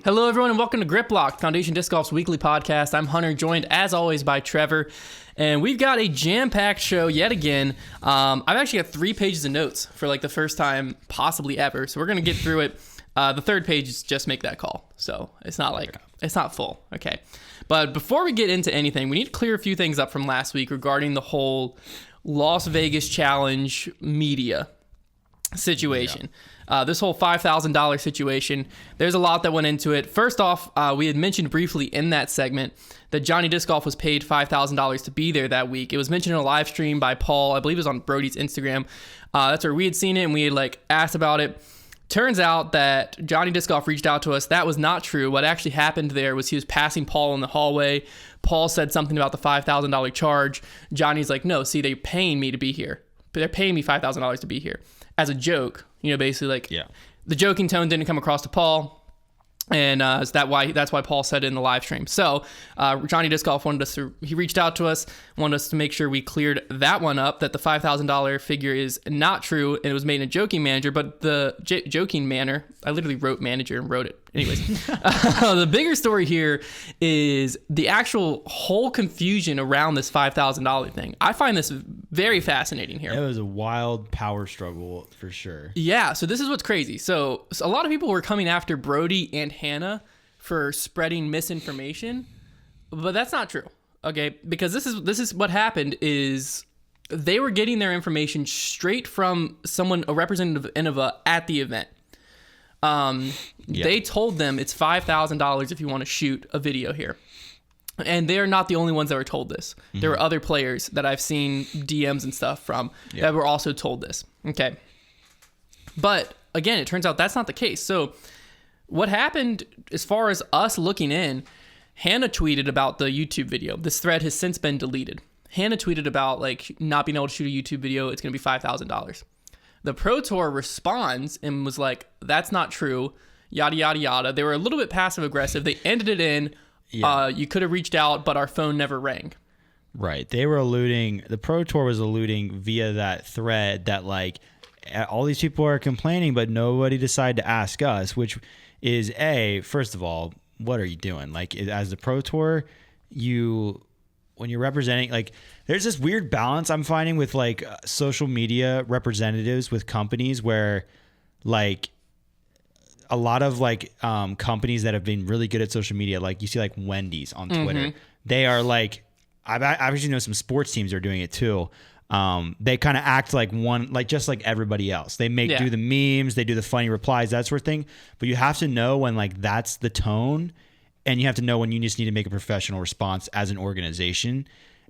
Hello, everyone, and welcome to Griplock, Foundation Disc Golf's weekly podcast. I'm Hunter, joined as always by Trevor, and we've got a jam-packed show yet again. I've actually got 3 pages of notes for like the first time possibly ever, so we're gonna get through it. The third page is just make that call, so it's not like it's not full, okay? But before we get into anything, we need to clear a few things up from last week regarding the whole Las Vegas Challenge media situation. This whole $5,000 situation, there's a lot that went into it. First off, we had mentioned briefly in that segment that Johnny Disc Golf was paid $5,000 to be there that week. It was mentioned in a live stream by Paul, I believe it was on Brodie's Instagram. That's where we had seen it and we had asked about it. Turns out that Johnny Disc Golf reached out to us. That was not true. What actually happened there was he was passing Paul in the hallway. Paul said something about the $5,000 charge. Johnny's like, no, see, they're paying me to be here. They're paying me $5,000 to be here. As a joke, basically the joking tone didn't come across to Paul, and that's why Paul said it in the live stream. So Johnny Disc Golf he reached out to us, wanted us to make sure we cleared that one up, that the $5,000 figure is not true, and it was made in a joking manner, but the joking manner, I literally wrote manager and wrote it. Anyways, the bigger story here is the actual whole confusion around this $5,000 thing. I find this very fascinating here. It was a wild power struggle for sure. Yeah, so this is what's crazy. So a lot of people were coming after Brodie and Hannah for spreading misinformation, but that's not true. Okay, because this is what happened is they were getting their information straight from a representative of Innova at the event. They told them it's $5,000 if you want to shoot a video here. And they're not the only ones that were told this. Mm-hmm. There were other players that I've seen DMs and stuff from that were also told this. Okay. But again, it turns out that's not the case. So what happened as far as us looking in, Hannah tweeted about the YouTube video. This thread has since been deleted. Hannah tweeted about not being able to shoot a YouTube video. It's going to be $5,000. The Pro Tour responds and was like, that's not true, yada, yada, yada. They were a little bit passive-aggressive. They ended it in, you could have reached out, but our phone never rang. Right. They were the Pro Tour was alluding via that thread that, all these people are complaining, but nobody decided to ask us, which is, first of all, what are you doing? As the Pro Tour, when you're representing, there's this weird balance I'm finding with social media representatives with companies where a lot of companies that have been really good at social media, you see Wendy's on Twitter, they are I actually know some sports teams are doing it too. They kind of act like one, just like everybody else. They do the memes, they do the funny replies, that sort of thing. But you have to know when that's the tone, and you have to know when you just need to make a professional response as an organization.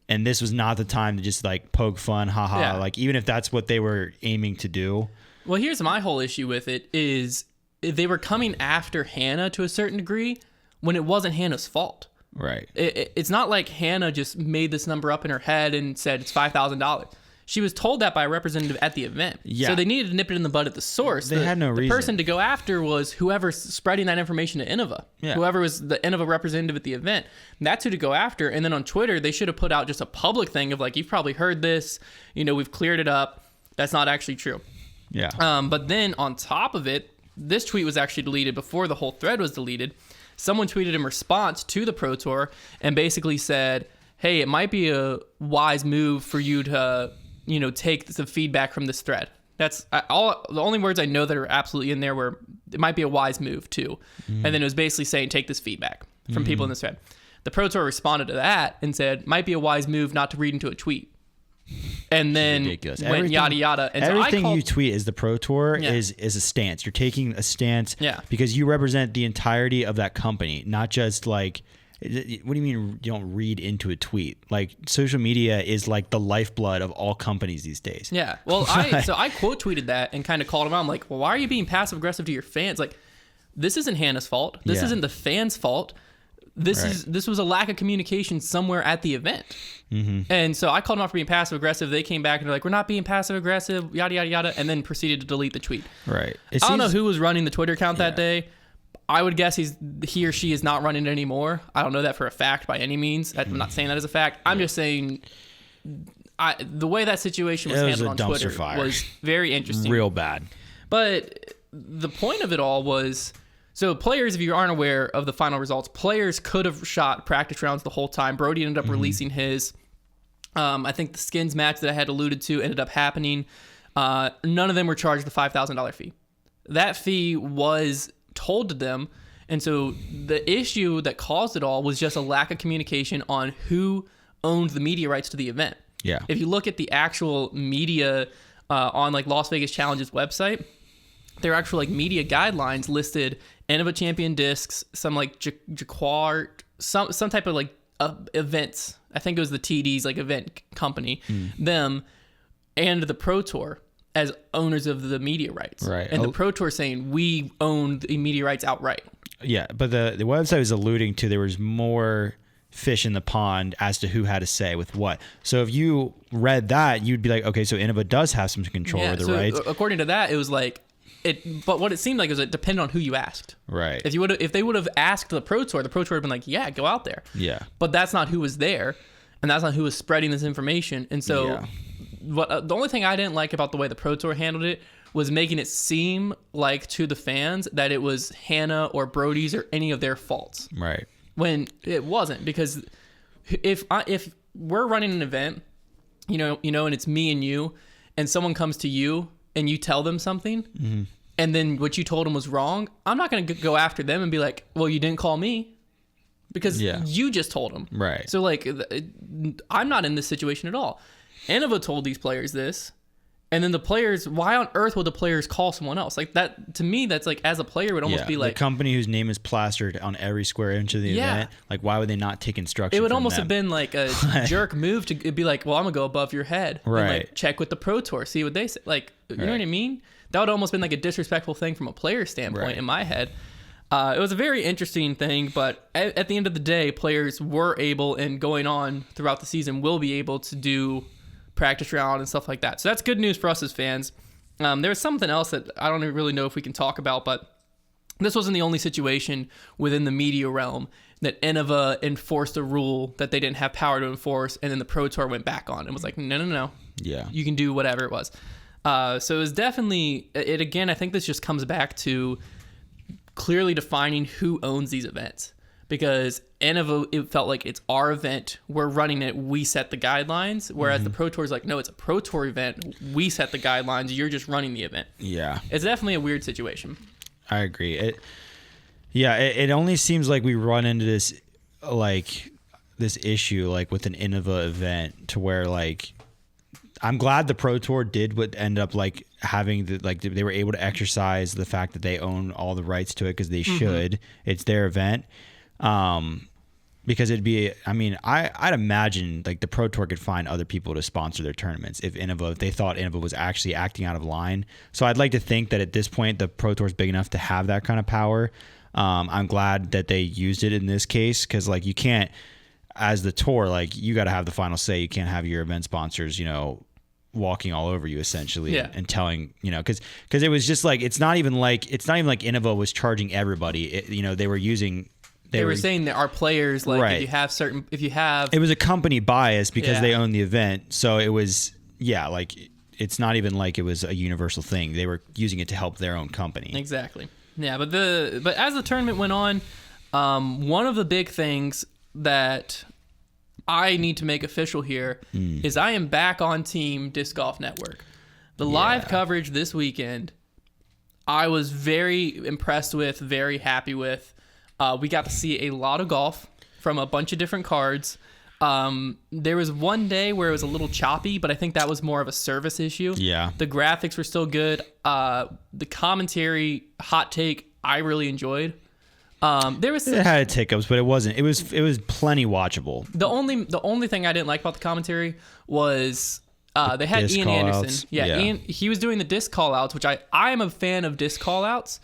And this was not the time to just poke fun, haha. Yeah. Even if that's what they were aiming to do. Well, here's my whole issue with it is they were coming after Hannah to a certain degree when it wasn't Hannah's fault. Right. It's not like Hannah just made this number up in her head and said it's $5,000. She was told that by a representative at the event. Yeah. So they needed to nip it in the bud at the source. They had no reason. The person to go after was whoever's spreading that information to Innova. Yeah. Whoever was the Innova representative at the event. That's who to go after. And then on Twitter, they should have put out just a public thing of you've probably heard this. We've cleared it up. That's not actually true. Yeah. But then on top of it, this tweet was actually deleted before the whole thread was deleted. Someone tweeted in response to the Pro Tour and basically said, hey, it might be a wise move for you to take the feedback from this thread. That's the only words I know that are absolutely in there were it might be a wise move too. Mm-hmm. And then it was basically saying take this feedback from people in this thread. The Pro Tour responded to that and said might be a wise move not to read into a tweet. And then went yada yada. And everything you tweet is the Pro Tour is a stance. You're taking a stance because you represent the entirety of that company, not just what do you mean you don't read into a tweet? Social media is the lifeblood of all companies these days. Yeah. Well, I quote tweeted that and kind of called him out. I'm like, well, why are you being passive aggressive to your fans? This isn't Hannah's fault. This isn't the fans' fault. This was a lack of communication somewhere at the event. Mm-hmm. And so I called them out for being passive aggressive. They came back and they're like, we're not being passive aggressive, yada, yada, yada, and then proceeded to delete the tweet. Right. I don't know who was running the Twitter account that day. I would guess he or she is not running it anymore. I don't know that for a fact by any means. I'm not saying that as a fact. I'm just saying the way that situation was handled on Twitter was very interesting. Real bad. But the point of it all was So players, if you aren't aware of the final results, players could have shot practice rounds the whole time. Brodie ended up releasing his. I think the skins match that I had alluded to ended up happening. None of them were charged the $5,000 fee. That fee was told to them. And so the issue that caused it all was just a lack of communication on who owned the media rights to the event. Yeah. If you look at the actual media on like Las Vegas Challenge's website, there are actual like media guidelines listed Innova Champion Discs, some like Jaquart, some type of like events. I think it was the TD's like event company, them and the Pro Tour as owners of the media rights. Right. And the Pro Tour saying we own the media rights outright. Yeah, but the website was alluding to there was more fish in the pond as to who had a say with what. So if you read that, you'd be like, okay, so Innova does have some control over the rights. According to that, it was like but what it seemed like was it depended on who you asked. Right. If they would have asked the Pro Tour would have been like, yeah, go out there. Yeah. But that's not who was there, and that's not who was spreading this information. And so the only thing I didn't like about the way the Pro Tour handled it was making it seem like to the fans that it was Hannah or Brodie's or any of their faults. Right. When it wasn't, because if we're running an event, you know, and it's me and you, and someone comes to you and you tell them something, and then what you told them was wrong, I'm not going to go after them and be like, well, you didn't call me because you just told them. Right. So like, I'm not in this situation at all. Innova told these players this. And then the players, why on earth would the players call someone else? Like that, to me, that's like, as a player, would almost be like... the company whose name is plastered on every square inch of the event, like, why would they not take instructions It would from almost them? have been like a jerk move to be like, well, I'm going to go above your head. Right. And like, check with the Pro Tour, see what they say. Like, you know what I mean? That would almost been like a disrespectful thing from a player standpoint in my head. It was a very interesting thing, but at the end of the day, players were able, and going on throughout the season, will be able to do practice round and stuff like that. So that's good news for us as fans. There was something else that I don't really know if we can talk about, but this wasn't the only situation within the media realm that Innova enforced a rule that they didn't have power to enforce, and then the Pro Tour went back on and was like, no. Yeah. You can do whatever it was. So it was definitely, again, I think this just comes back to clearly defining who owns these events. Because Innova, it felt like it's our event, we're running it, we set the guidelines. Whereas the Pro Tour is like, no, it's a Pro Tour event, we set the guidelines, you're just running the event. Yeah. It's definitely a weird situation. I agree. It only seems like we run into this issue like with an Innova event to where like, I'm glad the Pro Tour did what ended up like having they were able to exercise the fact that they own all the rights to it because they should. It's their event. Because it'd be, I'd imagine like the Pro Tour could find other people to sponsor their tournaments if they thought Innova was actually acting out of line. So I'd like to think that at this point, the Pro Tour is big enough to have that kind of power. I'm glad that they used it in this case. Cause like you can't, as the tour, like you got to have the final say. You can't have your event sponsors, walking all over you essentially and telling, cause it was just like, it's not even like Innova was charging everybody. They were using, They were saying that our players, like, if you have... It was a company bias because they own the event. So it was, it's not even like it was a universal thing. They were using it to help their own company. Exactly. Yeah, but as the tournament went on, one of the big things that I need to make official here is I am back on Team Disc Golf Network. The live coverage this weekend, I was very impressed with, very happy with. We got to see a lot of golf from a bunch of different cards. There was one day where it was a little choppy, but I think that was more of a service issue. Yeah. The graphics were still good. The commentary, hot take, I really enjoyed. It had its hiccups, but it wasn't. It was plenty watchable. The only thing I didn't like about the commentary was they had Ian Anderson. Yeah, Ian, he was doing the disc call outs, which I am a fan of disc call outs.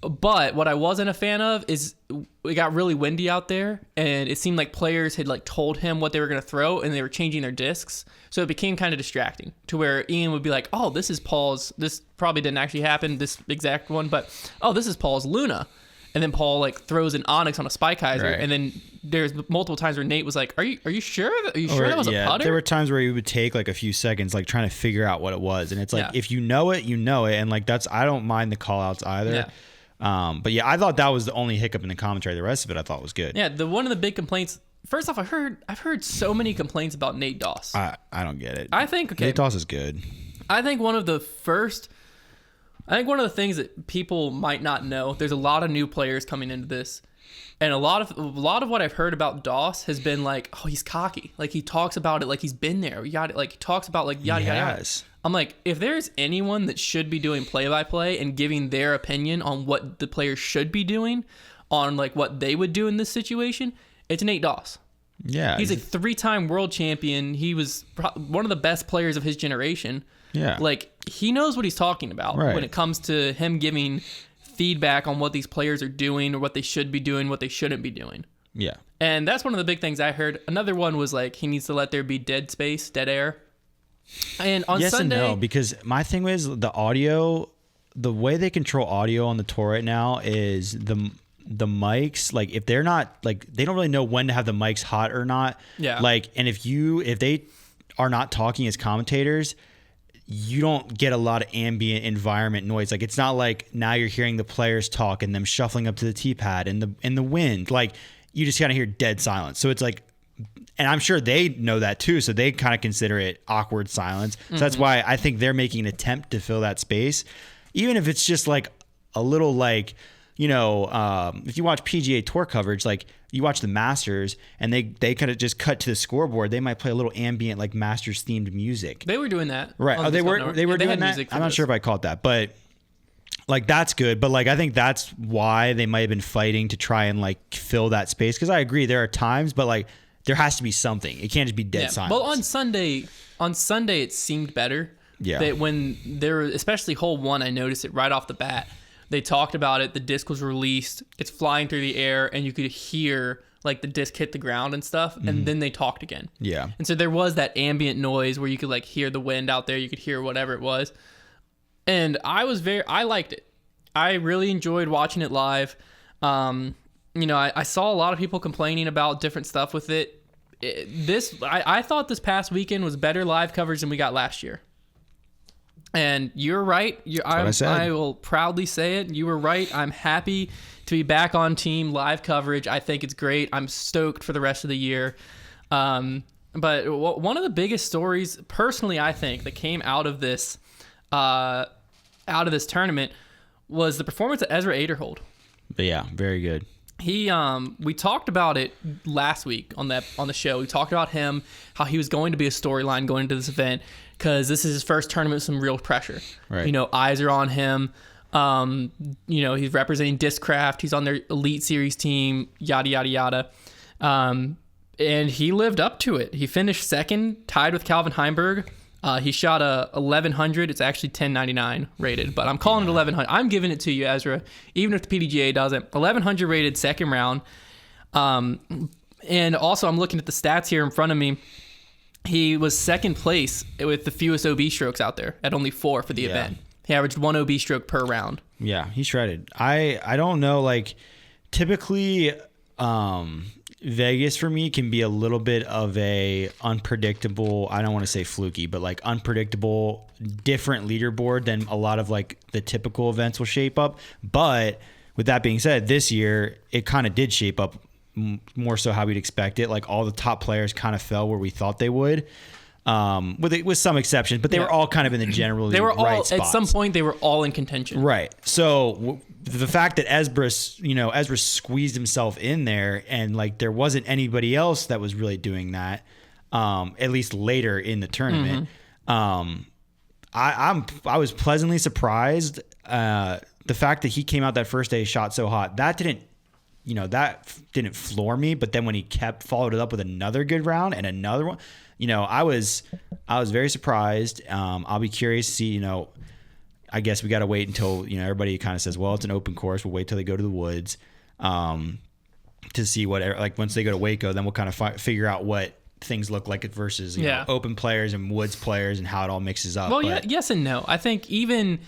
But what I wasn't a fan of is it got really windy out there, and it seemed like players had like told him what they were going to throw, and they were changing their discs. So it became kind of distracting to where Ian would be like, oh, this is Paul's, this probably didn't actually happen, this exact one, but oh, this is Paul's Luna. And then Paul like throws an Onyx on a Spike Heiser, and then there's multiple times where Nate was like, "Are you sure? Are you sure that was a putter?" There were times where he would take like a few seconds, like trying to figure out what it was, and it's like if you know it, you know it, and like I don't mind the call outs either. But yeah, I thought that was the only hiccup in the commentary. The rest of it I thought was good. Yeah, one of the big complaints. First off, I've heard so many complaints about Nate Doss. I don't get it. I think Nate Doss is good. I think one of the things that people might not know, there's a lot of new players coming into this. And a lot of what I've heard about Doss has been like, oh, he's cocky. Like he talks about it like he's been there. Like he talks about like yada yada yada. I'm like, if there's anyone that should be doing play-by-play and giving their opinion on what the players should be doing, on like what they would do in this situation, it's Nate Doss. Yeah, he's a 3-time world champion. He was one of the best players of his generation. Yeah, like he knows what he's talking about when it comes to him giving feedback on what these players are doing or what they should be doing, what they shouldn't be doing. Yeah, and that's one of the big things I heard. Another one was like he needs to let there be dead air. And on Sunday, and no, because my thing was the audio, the way they control audio on the tour right now is the mics, like if they're not like, they don't really know when to have the mics hot or not. Yeah. Like, and if they are not talking as commentators, you don't get a lot of ambient environment noise. Like it's not like now you're hearing the players talk and them shuffling up to the tee pad and the wind. Like you just kind of hear dead silence. So it's like, and I'm sure they know that too. So they kind of consider it awkward silence. So that's why I think they're making an attempt to fill that space. Even if it's just like a little like, you know, if you watch PGA Tour coverage, like you watch the Masters and they kind of just cut to the scoreboard, they might play a little ambient like Masters themed music. They were doing that. Right. Oh, they were doing that? I'm not sure if I caught that, but like that's good. But like I think that's why they might have been fighting to try and like fill that space. Because I agree there are times, but like there has to be something. It can't just be dead silence. Well, on Sunday it seemed better. Yeah. That when there, especially hole 1, I noticed it right off the bat. They talked about it. The disc was released. It's flying through the air, and you could hear like the disc hit the ground and stuff. And then they talked again. Yeah. And so there was that ambient noise where you could like hear the wind out there. You could hear whatever it was. And I liked it. I really enjoyed watching it live. You know, I saw a lot of people complaining about different stuff with it. I thought this past weekend was better live coverage than we got last year. And you're right. I will proudly say it. You were right. I'm happy to be back on team live coverage. I think it's great. I'm stoked for the rest of the year. But one of the biggest stories, personally, I think, that came out of this tournament was the performance of Ezra Aderhold. Yeah, very good. We talked about it last week on the show. We talked about him, how he was going to be a storyline going into this event because this is his first tournament with some real pressure. Right. You know, eyes are on him. You know, he's representing Discraft. He's on their Elite Series team, yada, yada, yada. And he lived up to it. He finished second, tied with Calvin Heimberg. He shot a 1100. It's actually 1099 rated, but I'm calling it 1100. I'm giving it to you, Ezra, even if the PDGA doesn't. 1100 rated second round. And also, I'm looking at the stats here in front of me. He was second place with the fewest OB strokes out there at only 4 for the event. He averaged 1 OB stroke per round. Yeah, he shredded. I don't know, like typically Vegas for me can be a little bit of a unpredictable, I don't want to say fluky, but like unpredictable, different leaderboard than a lot of like the typical events will shape up. But with that being said, this year it kind of did shape up more so how we'd expect it. Like all the top players kind of fell where we thought they would. With some exceptions, but they were all kind of in the generally they were all right spots. At some point they were all in contention. Right. So the fact that Ezra squeezed himself in there and like there wasn't anybody else that was really doing that, at least later in the tournament. I was pleasantly surprised. The fact that he came out that first day shot so hot, that didn't floor me. But then when he followed it up with another good round and another one, I was very surprised. I'll be curious to see, I guess we got to wait until, everybody kind of says, well, it's an open course. We'll wait till they go to the woods, to see what, like once they go to Waco, then we'll kind of figure out what things look like versus, open players and woods players and how it all mixes up. Well, yes and no. I think even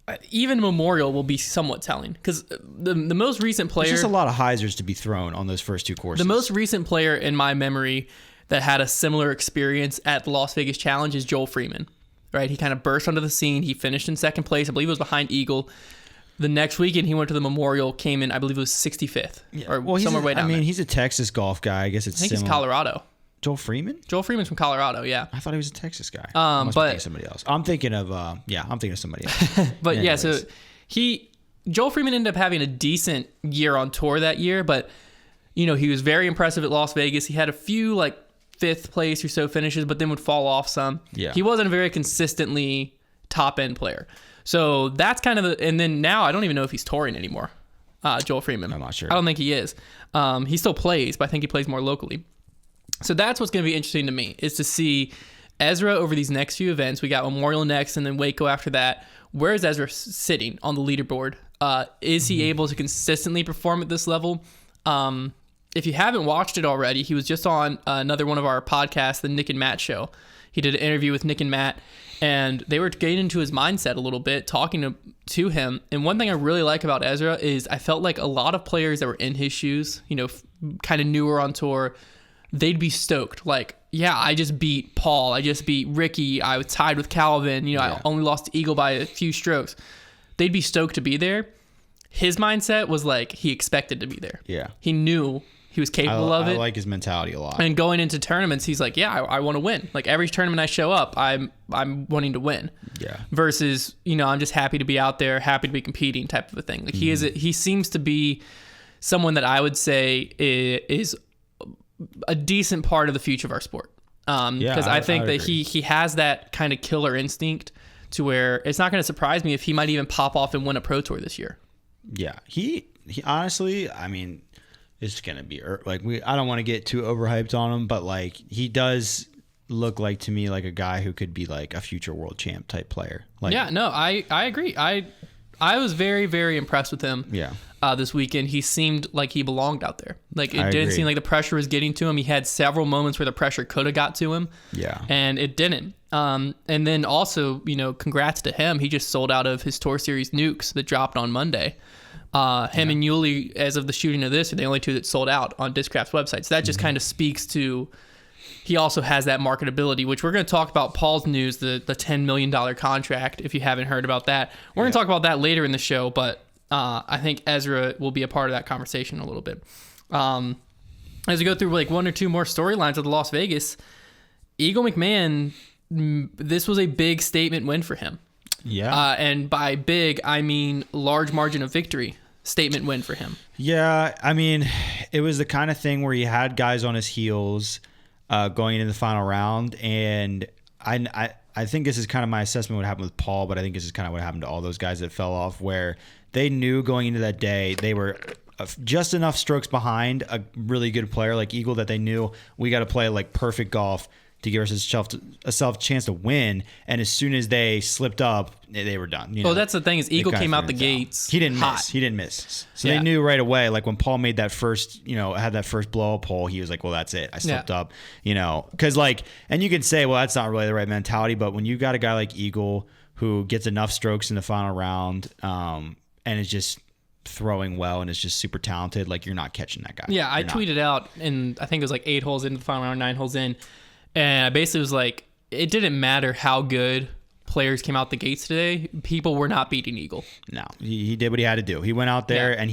Memorial will be somewhat telling because the most recent player, there's just a lot of hyzers to be thrown on those first two courses. The most recent player in my memory that had a similar experience at the Las Vegas Challenge is Joel Freeman, right? He kind of burst onto the scene. He finished in second place. I believe it was behind Eagle. The next weekend, he went to the Memorial, came in, I believe it was 65th or somewhere way down there. He's a Texas golf guy. I guess it's I think he's Colorado. Joel Freeman? Joel Freeman's from Colorado, yeah. I thought he was a Texas guy. I must be thinking of somebody else. I'm thinking of somebody else. But so Joel Freeman ended up having a decent year on tour that year, but he was very impressive at Las Vegas. He had a few like 5th place or so finishes, but then would fall off some. Yeah. He wasn't a very consistently top end player. So that's kind of and then now I don't even know if he's touring anymore. Joel Freeman. I'm not sure. I don't think he is. He still plays, but I think he plays more locally. So that's what's going to be interesting to me, is to see Ezra over these next few events. We got Memorial next and then Waco after that. Where is Ezra sitting on the leaderboard? Is he able to consistently perform at this level? If you haven't watched it already, he was just on another one of our podcasts, the Nick and Matt show. He did an interview with Nick and Matt, and they were getting into his mindset a little bit, talking to him. And one thing I really like about Ezra is I felt like a lot of players that were in his shoes, kind of newer on tour, they'd be stoked. Like, yeah, I just beat Paul. I just beat Ricky. I was tied with Calvin. I only lost to Eagle by a few strokes. They'd be stoked to be there. His mindset was like he expected to be there. Yeah. He knew he was capable of it. I like his mentality a lot. And going into tournaments, he's like, yeah, I want to win. Like every tournament I show up, I'm wanting to win. Yeah. Versus, I'm just happy to be out there, happy to be competing type of a thing. Like he seems to be someone that I would say is a decent part of the future of our sport. Because I think that he has that kind of killer instinct to where it's not going to surprise me if he might even pop off and win a pro tour this year. Yeah. He honestly, it's going to be like I don't want to get too overhyped on him, but like he does look like to me like a guy who could be like a future world champ type player. Like, yeah, no, I agree. I was very, very impressed with him. Yeah. This weekend, he seemed like he belonged out there. Like it I didn't agree. seem like the pressure was getting to him. He had several moments where the pressure could have got to him. Yeah. And it didn't. And then also, congrats to him. He just sold out of his Tour Series Nukes that dropped on Monday. Him and Yuli, as of the shooting of this, are the only two that sold out on Discraft's website. So that just kind of speaks to he also has that marketability, which we're going to talk about Paul's news, the $10 million contract, if you haven't heard about that. We're going to talk about that later in the show, but I think Ezra will be a part of that conversation a little bit. As we go through like one or two more storylines of the Las Vegas, Eagle McMahon, this was a big statement win for him. Yeah. And by big, I mean large margin of victory statement win for him. Yeah. It was the kind of thing where he had guys on his heels going into the final round. And I think this is kind of my assessment of what happened with Paul, but I think this is kind of what happened to all those guys that fell off, where they knew going into that day they were just enough strokes behind a really good player like Eagle that they knew we got to play like perfect golf to give ourselves a chance to win. And as soon as they slipped up, they were done. Well, that's the thing is Eagle came out the gates. He didn't hot. miss. He didn't miss. So they knew right away, like when Paul made that first, had that first blow up hole, he was like, well, that's it. I slipped up, because like, and you could say, well, that's not really the right mentality. But when you got a guy like Eagle who gets enough strokes in the final round and is just throwing well and is just super talented, like you're not catching that guy. Yeah, I tweeted out, and I think it was like 8 holes into the final round, 9 holes in. And I basically was like, it didn't matter how good players came out the gates today. People were not beating Eagle. No, he did what he had to do. He went out there and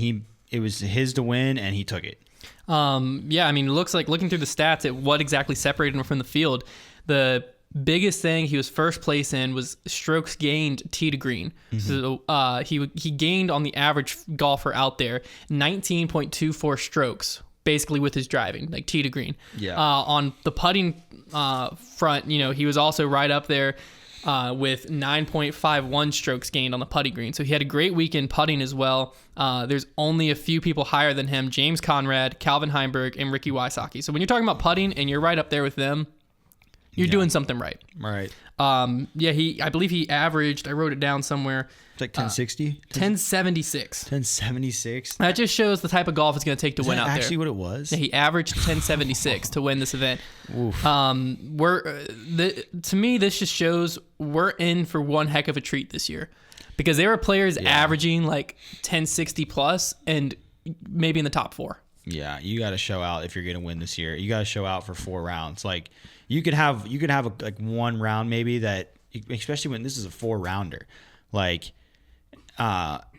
it was his to win, and he took it. It looks like looking through the stats at what exactly separated him from the field, the biggest thing he was first place in was strokes gained tee to green. So he gained on the average golfer out there 19.24 strokes basically with his driving, like tee to green. On the putting front, he was also right up there with 9.51 strokes gained on the putting green. So he had a great weekend putting as well. There's only a few people higher than him: James Conrad, Calvin Heimberg, and Ricky Wysocki. So when you're talking about putting and you're right up there with them, you're doing something right. Right. I believe he averaged, I wrote it down somewhere, It's like 1060? 1076. 1076? That just shows the type of golf it's going to take to win out there. Actually what it was? Yeah, he averaged 1076 to win this event. Oof. To me, this just shows we're in for one heck of a treat this year, because there were players averaging like 1060 plus and maybe in the top 4. Yeah, you got to show out if you're going to win this year. You got to show out for 4 rounds. Like you could have like one round maybe that, especially when this is a 4-rounder. Like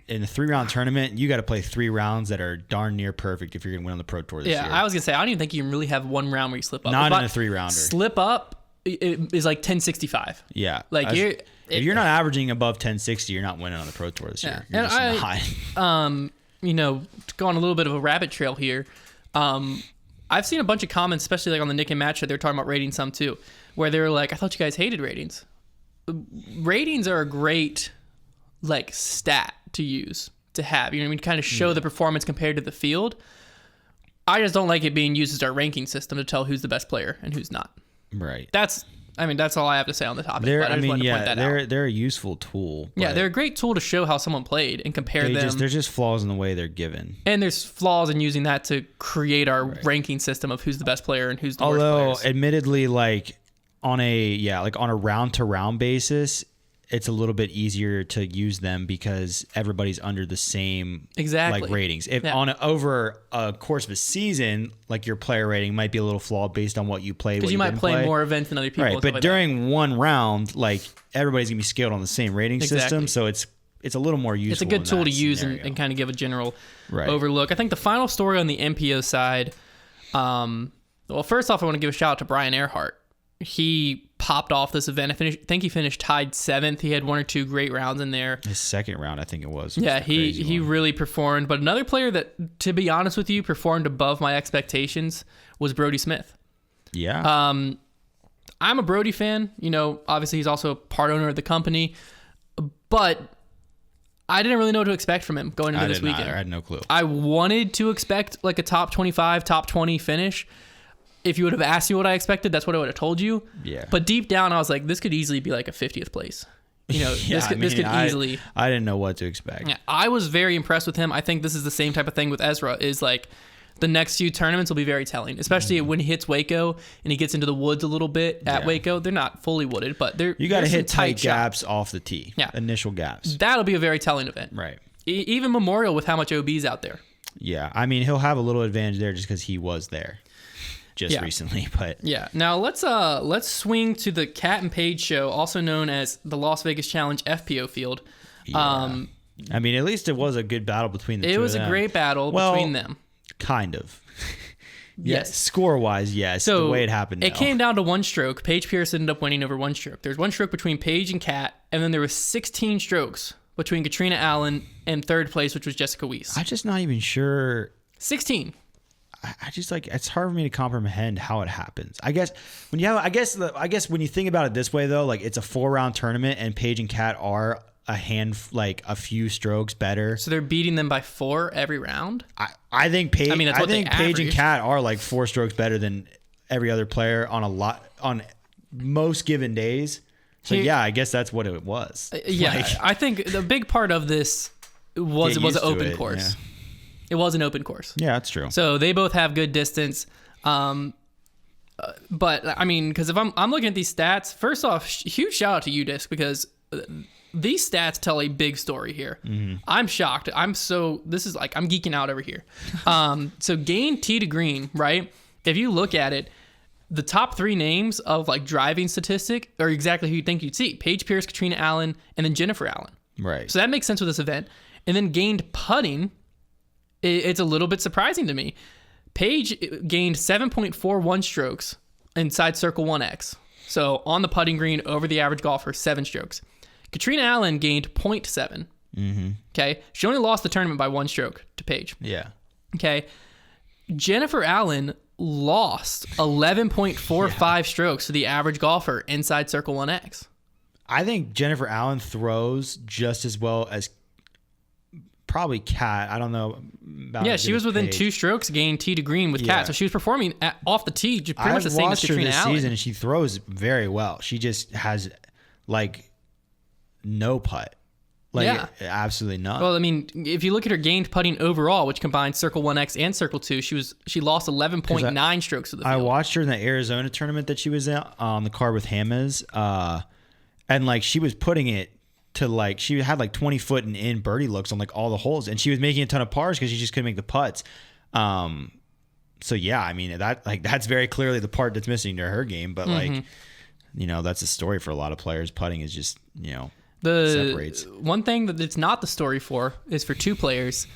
in a 3-round tournament, you got to play 3 rounds that are darn near perfect if you're going to win on the Pro Tour this year. Yeah, I was going to say, I don't even think you can really have one round where you slip up. Not in a 3-rounder. Slip up is like 1065. Yeah. Like if you're not averaging above 1060, you're not winning on the Pro Tour this year. You're just not. You know, to go on a little bit of a rabbit trail here, I've seen a bunch of comments, especially like on the Nick and Matt show, they're talking about ratings some too, where they were like, I thought you guys hated ratings. Ratings are a great like stat to use, to have, you know what I mean, kind of show the performance compared to the field. I just don't like it being used as our ranking system to tell who's the best player and who's not. Right. That's all I have to say on the topic. They're a useful tool. Yeah, they're a great tool to show how someone played and compare them. There's just flaws in the way they're given. And there's flaws in using that to create our ranking system of who's the best player and who's the worst players. Although, admittedly, like on a round-to-round basis, it's a little bit easier to use them because everybody's under the same like ratings. If over a course of a season, like your player rating might be a little flawed based on what you played. Because you might play more events than other people. Right, but during one round, like everybody's gonna be scaled on the same rating system, so it's a little more useful. It's a good tool to use and kind of give a general overlook. I think the final story on the MPO side, well, first off, I want to give a shout out to Brian Earhart. He popped off this event. I think he finished tied 7th. He had 1 or 2 great rounds in there. His second round, I think it was. Yeah, he really performed. But another player that, to be honest with you, performed above my expectations was Brodie Smith. Yeah. I'm a Brodie fan. You know, obviously he's also a part owner of the company. But I didn't really know what to expect from him going into this weekend. I had no clue. I wanted to expect like a top 25, top 20 finish. If you would have asked me what I expected, that's what I would have told you. Yeah. But deep down, I was like, this could easily be like a 50th place. You know, this could easily. I didn't know what to expect. Yeah, I was very impressed with him. I think this is the same type of thing with Ezra. Is like the next few tournaments will be very telling, especially when he hits Waco and he gets into the woods a little bit at Waco. They're not fully wooded, but you got to hit tight gaps off the tee. Yeah, initial gaps. That'll be a very telling event. Right. Even Memorial with how much OB's out there. Yeah, I mean he'll have a little advantage there just because he was there. Recently, but now let's swing to the Cat and Page show, also known as the Las Vegas Challenge FPO field. I mean, at least it was a good battle between the two. It was a great battle between them. Kind of. Yes. Score wise, yes. So the way it happened. It came down to 1 stroke. Paige Pierce ended up winning over 1 stroke. There's 1 stroke between Paige and Cat, and then there was 16 strokes between Katrina Allen and 3rd place, which was Jessica Weiss. I'm just not even sure. 16. I just like, it's hard for me to comprehend how it happens. I guess when you think about it this way though, like it's a 4-round tournament and Paige and Cat are a few strokes better. So they're beating them by 4 every round. I think Paige Paige and Cat are like 4 strokes better than every other player on most given days. So I guess that's what it was. I think the big part of this was an open course. Yeah. It was an open course. Yeah, that's true. So they both have good distance. But I mean, because if I'm looking at these stats, first off, huge shout out to you, Disc, because these stats tell a big story here. Mm-hmm. I'm shocked. I'm geeking out over here. So gain tee to green, right? If you look at it, the top 3 names of like driving statistic are exactly who you think you'd see: Paige Pierce, Katrina Allen, and then Jennifer Allen. Right. So that makes sense with this event. And then gained putting. It's a little bit surprising to me. Paige gained 7.41 strokes inside circle 1X. So on the putting green over the average golfer, 7 strokes. Katrina Allen gained 0.7. Mm-hmm. Okay. She only lost the tournament by 1 stroke to Paige. Yeah. Okay. Jennifer Allen lost 11.45 strokes to the average golfer inside circle 1X. I think Jennifer Allen throws just as well as probably Cat. I don't know. She was within 2 strokes gained tee to green with Cat, so she was performing off the tee pretty much the same as Katrina Allen. Season, and she throws very well. She just has like no putt, absolutely none. Well, I mean, if you look at her gained putting overall, which combines circle 1X and circle 2, she lost 11.9 strokes to the field. I watched her in the Arizona tournament that she was on the card with Hammers, and like she was putting it to like, she had like 20 foot and in birdie looks on like all the holes, and she was making a ton of pars because she just couldn't make the putts. So yeah, I mean that's very clearly the part that's missing to her game, but like, that's a story for a lot of players. Putting is just, separates. One thing that it's not the story for is for two players,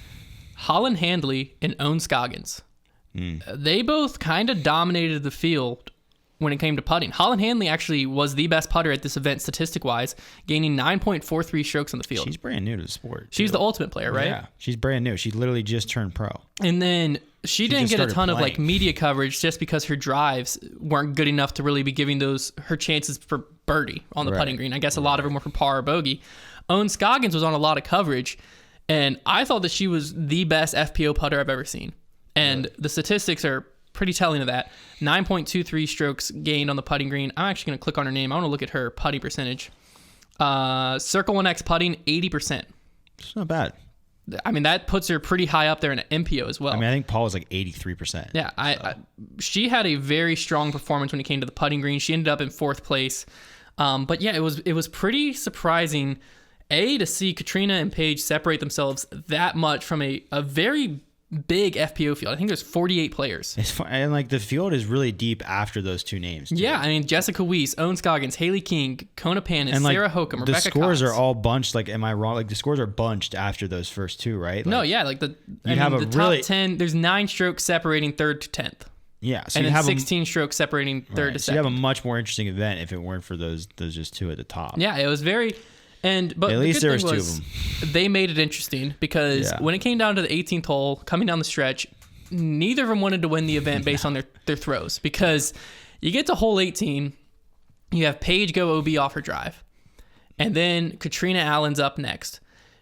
Holland Handley and Owen Scoggins. They both kind of dominated the field when it came to putting. Holland Handley actually was the best putter at this event statistic-wise, gaining 9.43 strokes on the field. She's brand new to the sport. She's the ultimate player, right? Yeah, she's brand new. She literally just turned pro. And then she didn't get a ton of like media coverage just because her drives weren't good enough to really be giving her chances for birdie on the putting green. I guess a lot of them were for par or bogey. Owen Scoggins was on a lot of coverage, and I thought that she was the best FPO putter I've ever seen. And the statistics are pretty telling of that. 9.23 strokes gained on the putting green. I'm actually going to click on her name. I want to look at her putting percentage. Circle 1X putting, 80%. It's not bad. I mean, that puts her pretty high up there in an MPO as well. I mean, I think Paul was like 83%. Yeah, she had a very strong performance when it came to the putting green. She ended up in 4th place. But yeah, it was pretty surprising, to see Katrina and Paige separate themselves that much from a very big FPO field. I think there's 48 players. It's fun. And like the field is really deep after those two names too. Yeah, I mean Jessica Weiss, Owen Scoggins, Haley King, Kona Panis, and like, Sarah Hokum, Rebecca the scores Cox. are all bunched. Like, am I wrong? Like the scores are bunched after those first two, right? Like, no, yeah, like the top 10. There's 9 strokes separating 3rd to 10th. Yeah, so and you then have 16 strokes separating 3rd to 2nd. So you have a much more interesting event if it weren't for those just two at the top. Yeah, it was very. But at least there was 2 of them. They made it interesting because when it came down to the 18th hole, coming down the stretch, neither of them wanted to win the event based on their throws, because you get to hole 18, you have Paige go OB off her drive, and then Katrina Allen's up next.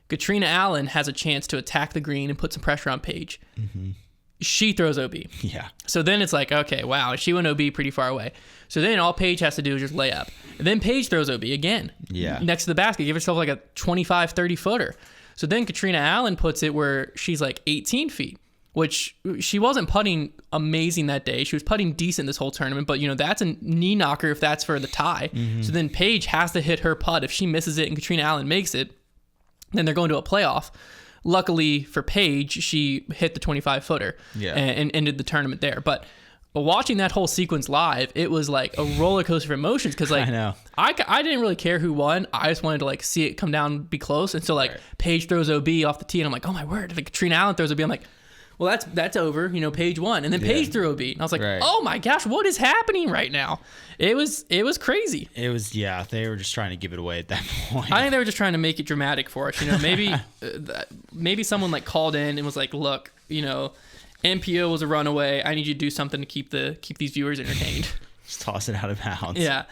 Katrina Allen has a chance to attack the green and put some pressure on Paige. She throws OB. Yeah. So then it's like, okay, wow, she went OB pretty far away. So then all Paige has to do is just lay up. And then Paige throws OB again. Yeah. Next to the basket, give herself like a 25, 30 footer. So then Katrina Allen puts it where she's like 18 feet, which she wasn't putting amazing that day. She was putting decent this whole tournament, but that's a knee knocker if that's for the tie. So then Paige has to hit her putt. If she misses it and Katrina Allen makes it, then they're going to a playoff. Luckily for Paige, she hit the 25 footer and ended the tournament there. But watching that whole sequence live, it was like a roller coaster of emotions, because like I didn't really care who won. I just wanted to like see it come down, be close. And so like Paige throws OB off the tee, and I'm like, oh my word. Like Katrina Allen throws OB, I'm like, well, that's over. Paige won. And then Paige threw OB. And I was like, oh my gosh, what is happening right now? It was crazy. It was, they were just trying to give it away at that point. I think they were just trying to make it dramatic for us. Maybe someone like called in and was like, look, MPO was a runaway. I need you to do something to keep these viewers entertained. Just toss it out of bounds. Yeah.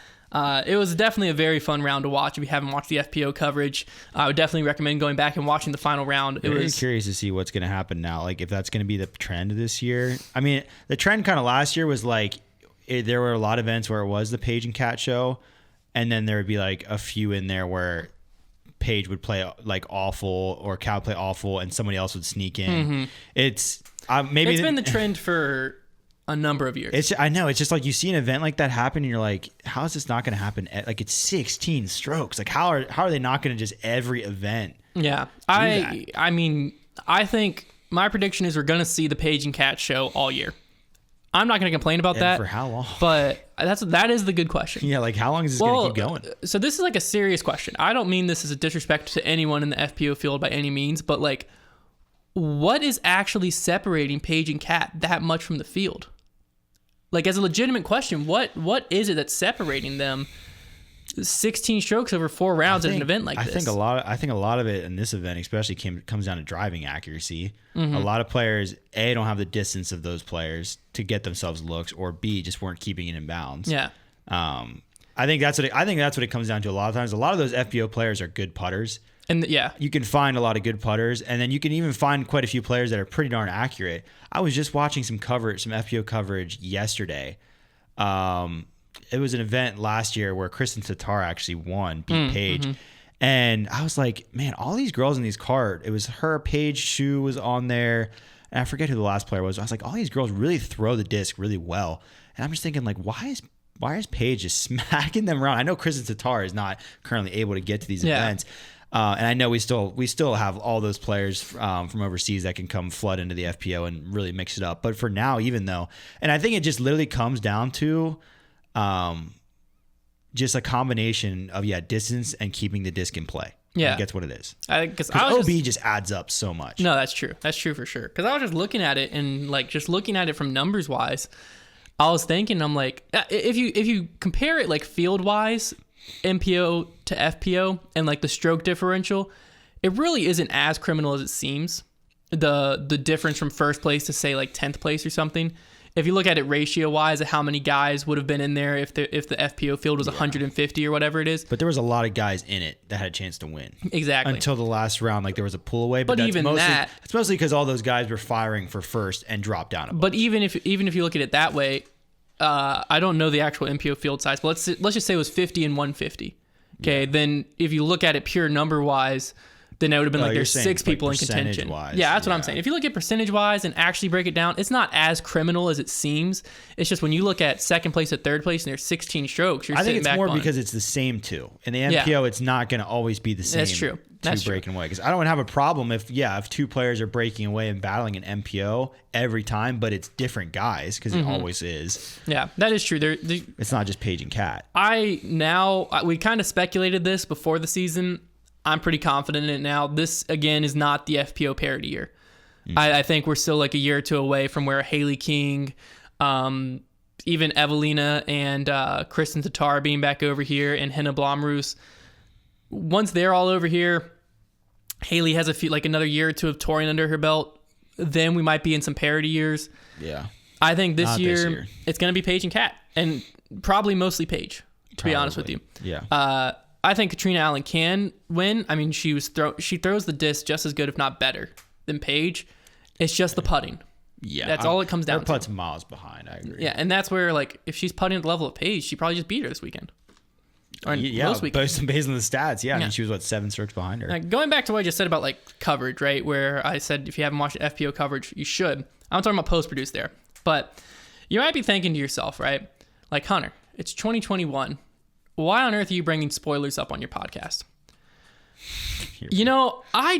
It was definitely a very fun round to watch. If you haven't watched the FPO coverage, I would definitely recommend going back and watching the final round. I'm really curious to see what's going to happen now. Like, if that's going to be the trend this year. I mean, the trend kind of last year was like, there were a lot of events where it was the Paige and Cat show, and then there would be like a few in there where Paige would play like awful or Cat would play awful, and somebody else would sneak in. It's been the trend for a number of years. I know. It's just like you see an event like that happen, and you're like, how is this not going to happen? Like, it's 16 strokes. Like, how are they not going to just every event? Yeah. I mean, I think my prediction is we're going to see the Paige and Cat show all year. I'm not going to complain about that. For how long? But that is the good question. Yeah, like how long is this going to keep going? So this is like a serious question. I don't mean this as a disrespect to anyone in the FPO field by any means, but like, what is actually separating Paige and Cat that much from the field? Like, as a legitimate question, what is it that's separating them 16 strokes over 4 rounds at an event like this? I think a lot of it in this event especially comes down to driving accuracy. A lot of players, A, don't have the distance of those players to get themselves looks, or B, just weren't keeping it in bounds. Yeah. I think that's what it comes down to a lot of times. A lot of those FPO players are good putters. And you can find a lot of good putters, and then you can even find quite a few players that are pretty darn accurate. I was just watching some FPO coverage yesterday. It was an event last year where Kristen Tatar actually beat Paige. And I was like, man, all these girls in these cards, it was her, Paige, Shu was on there, and I forget who the last player was. I was like, all these girls really throw the disc really well. And I'm just thinking, like, why is Paige just smacking them around? I know Kristen Tatar is not currently able to get to these events. And I know we still have all those players from overseas that can come flood into the FPO and really mix it up. But for now, even though, and I think it just literally comes down to just a combination of distance and keeping the disc in play. Yeah, that's what it is. Because OB just adds up so much. No, that's true. That's true for sure. Because I was just looking at it and like just looking at it from numbers wise, I was thinking, I'm like, if you compare it like field wise, MPO to FPO and like the stroke differential, it really isn't as criminal as it seems. The difference from first place to say like 10th place or something. If you look at it ratio wise, how many guys would have been in there if the FPO field was 150 or whatever it is. But there was a lot of guys in it that had a chance to win. Exactly. Until the last round, like there was a pull away. But even that, it's mostly because all those guys were firing for first and dropped down a bunch. But even if you look at it that way, I don't know the actual MPO field size, but let's just say it was 50 and 150. Okay, then if you look at it pure number wise, then it would have been like there's 6 people in contention. Yeah, that's what I'm saying. If you look at percentage wise and actually break it down, it's not as criminal as it seems. It's just when you look at second place at third place and there's 16 strokes, I think it's more because it's the same two. In the MPO, it's not going to always be the same. That's true. That's breaking away. Because I don't have a problem if 2 players are breaking away and battling an MPO every time, but it's different guys because it always is. Yeah, that is true. It's not just Paige and Kat. We kind of speculated this before the season. I'm pretty confident in it now. This, again, is not the FPO parity year. I think we're still like a year or two away from where Haley King, even Evelina and Kristen Tatar being back over here and Henna Blomroos. Once they're all over here, Haley has another year or two of touring under her belt. Then we might be in some parity years. Yeah. I think this year it's going to be Paige and Kat, and probably mostly Paige, to be honest with you. Yeah. I think Katrina Allen can win. I mean, she throws the disc just as good, if not better, than Paige. It's just the putting. Yeah, that's all it comes down to. Her putt's miles behind. I agree. Yeah, and that's where if she's putting at the level of Paige, she probably just beat her this weekend. Or most weekends. Based on the stats, I mean, she was 7 strokes behind her. Going back to what I just said about coverage, right? Where I said if you haven't watched FPO coverage, you should. I'm talking about post-produced there, but you might be thinking to yourself, right? Like, Hunter, it's 2021. Why on earth are you bringing spoilers up on your podcast? I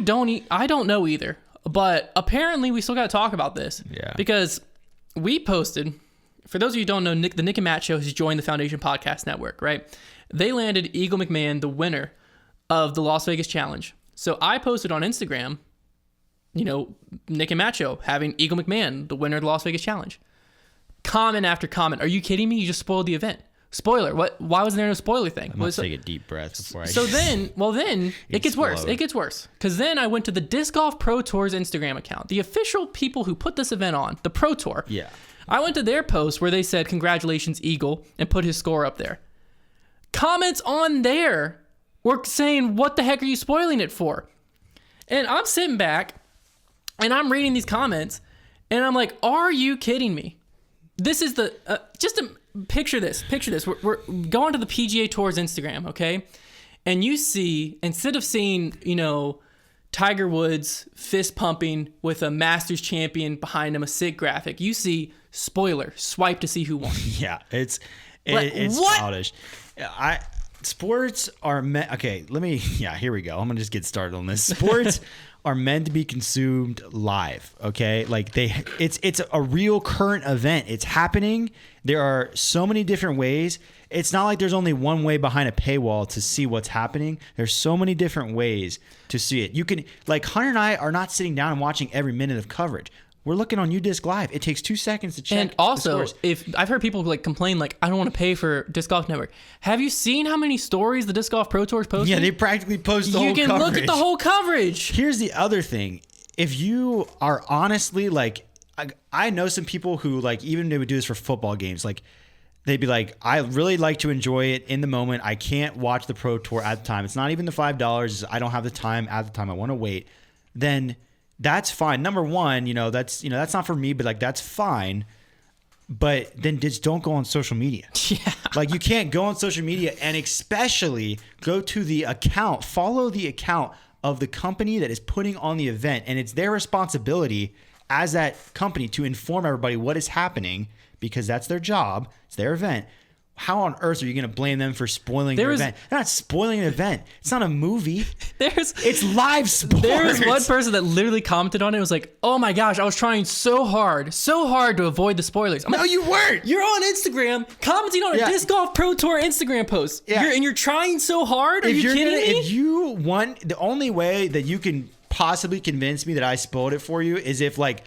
don't know either. But apparently we still got to talk about this. Yeah. Because we posted, for those of you who don't know, the Nick and Matt Show has joined the Foundation Podcast Network, right? They landed Eagle McMahon, the winner of the Las Vegas Challenge. So I posted on Instagram, Nick and Matt Show having Eagle McMahon, the winner of the Las Vegas Challenge. Comment after comment. Are you kidding me? You just spoiled the event. Spoiler. What? Why wasn't there no spoiler thing? Let's take a deep breath before I... So then it gets worse. It gets worse. Because then I went to the Disc Golf Pro Tour's Instagram account, the official people who put this event on, the Pro Tour. Yeah. I went to their post where they said, "Congratulations, Eagle," and put his score up there. Comments on there were saying, "What the heck are you spoiling it for?" And I'm sitting back, and I'm reading these comments, and I'm like, "Are you kidding me?" This is the... Picture this. We're going to the PGA Tour's Instagram, okay? And you see, instead of seeing, Tiger Woods fist pumping with a Masters champion behind him, a sick graphic, you see spoiler, swipe to see who won. Yeah, it's what? childish. Sports are meant... Okay, here we go. I'm going to just get started on this. Sports are meant to be consumed live, okay? It's a real current event. It's happening. There are so many different ways. It's not like there's only one way behind a paywall to see what's happening. There's so many different ways to see it. You can... Hunter and I are not sitting down and watching every minute of coverage. We're looking on UDisc Live. It takes 2 seconds to check. And also, if I've heard people complain, I don't want to pay for Disc Golf Network. Have you seen how many stories the Disc Golf Pro Tour is posting? Yeah, they practically post the whole coverage. You can look at the whole coverage. Here's the other thing. If you are honestly I know some people who even they would do this for football games. They'd be like, I really like to enjoy it in the moment. I can't watch the Pro Tour at the time. It's not even the $5. I don't have the time at the time. I want to wait. Then that's fine. Number one, that's not for me, but that's fine. But then just don't go on social media. Yeah. You can't go on social media and especially go to the account, follow the account of the company that is putting on the event. And it's their responsibility as that company to inform everybody what is happening because that's their job. It's their event. how on earth are you going to blame them for spoiling the event? They're not spoiling an event. It's not a movie. It's live sports. There was one person that literally commented on it. It was like, oh my gosh, I was trying so hard to avoid the spoilers. I'm no, like, you weren't. You're on Instagram commenting on a Disc Golf Pro Tour Instagram post. Yeah. And you're trying so hard? Are you kidding me? If you want, the only way that you can possibly convince me that I spoiled it for you is if like,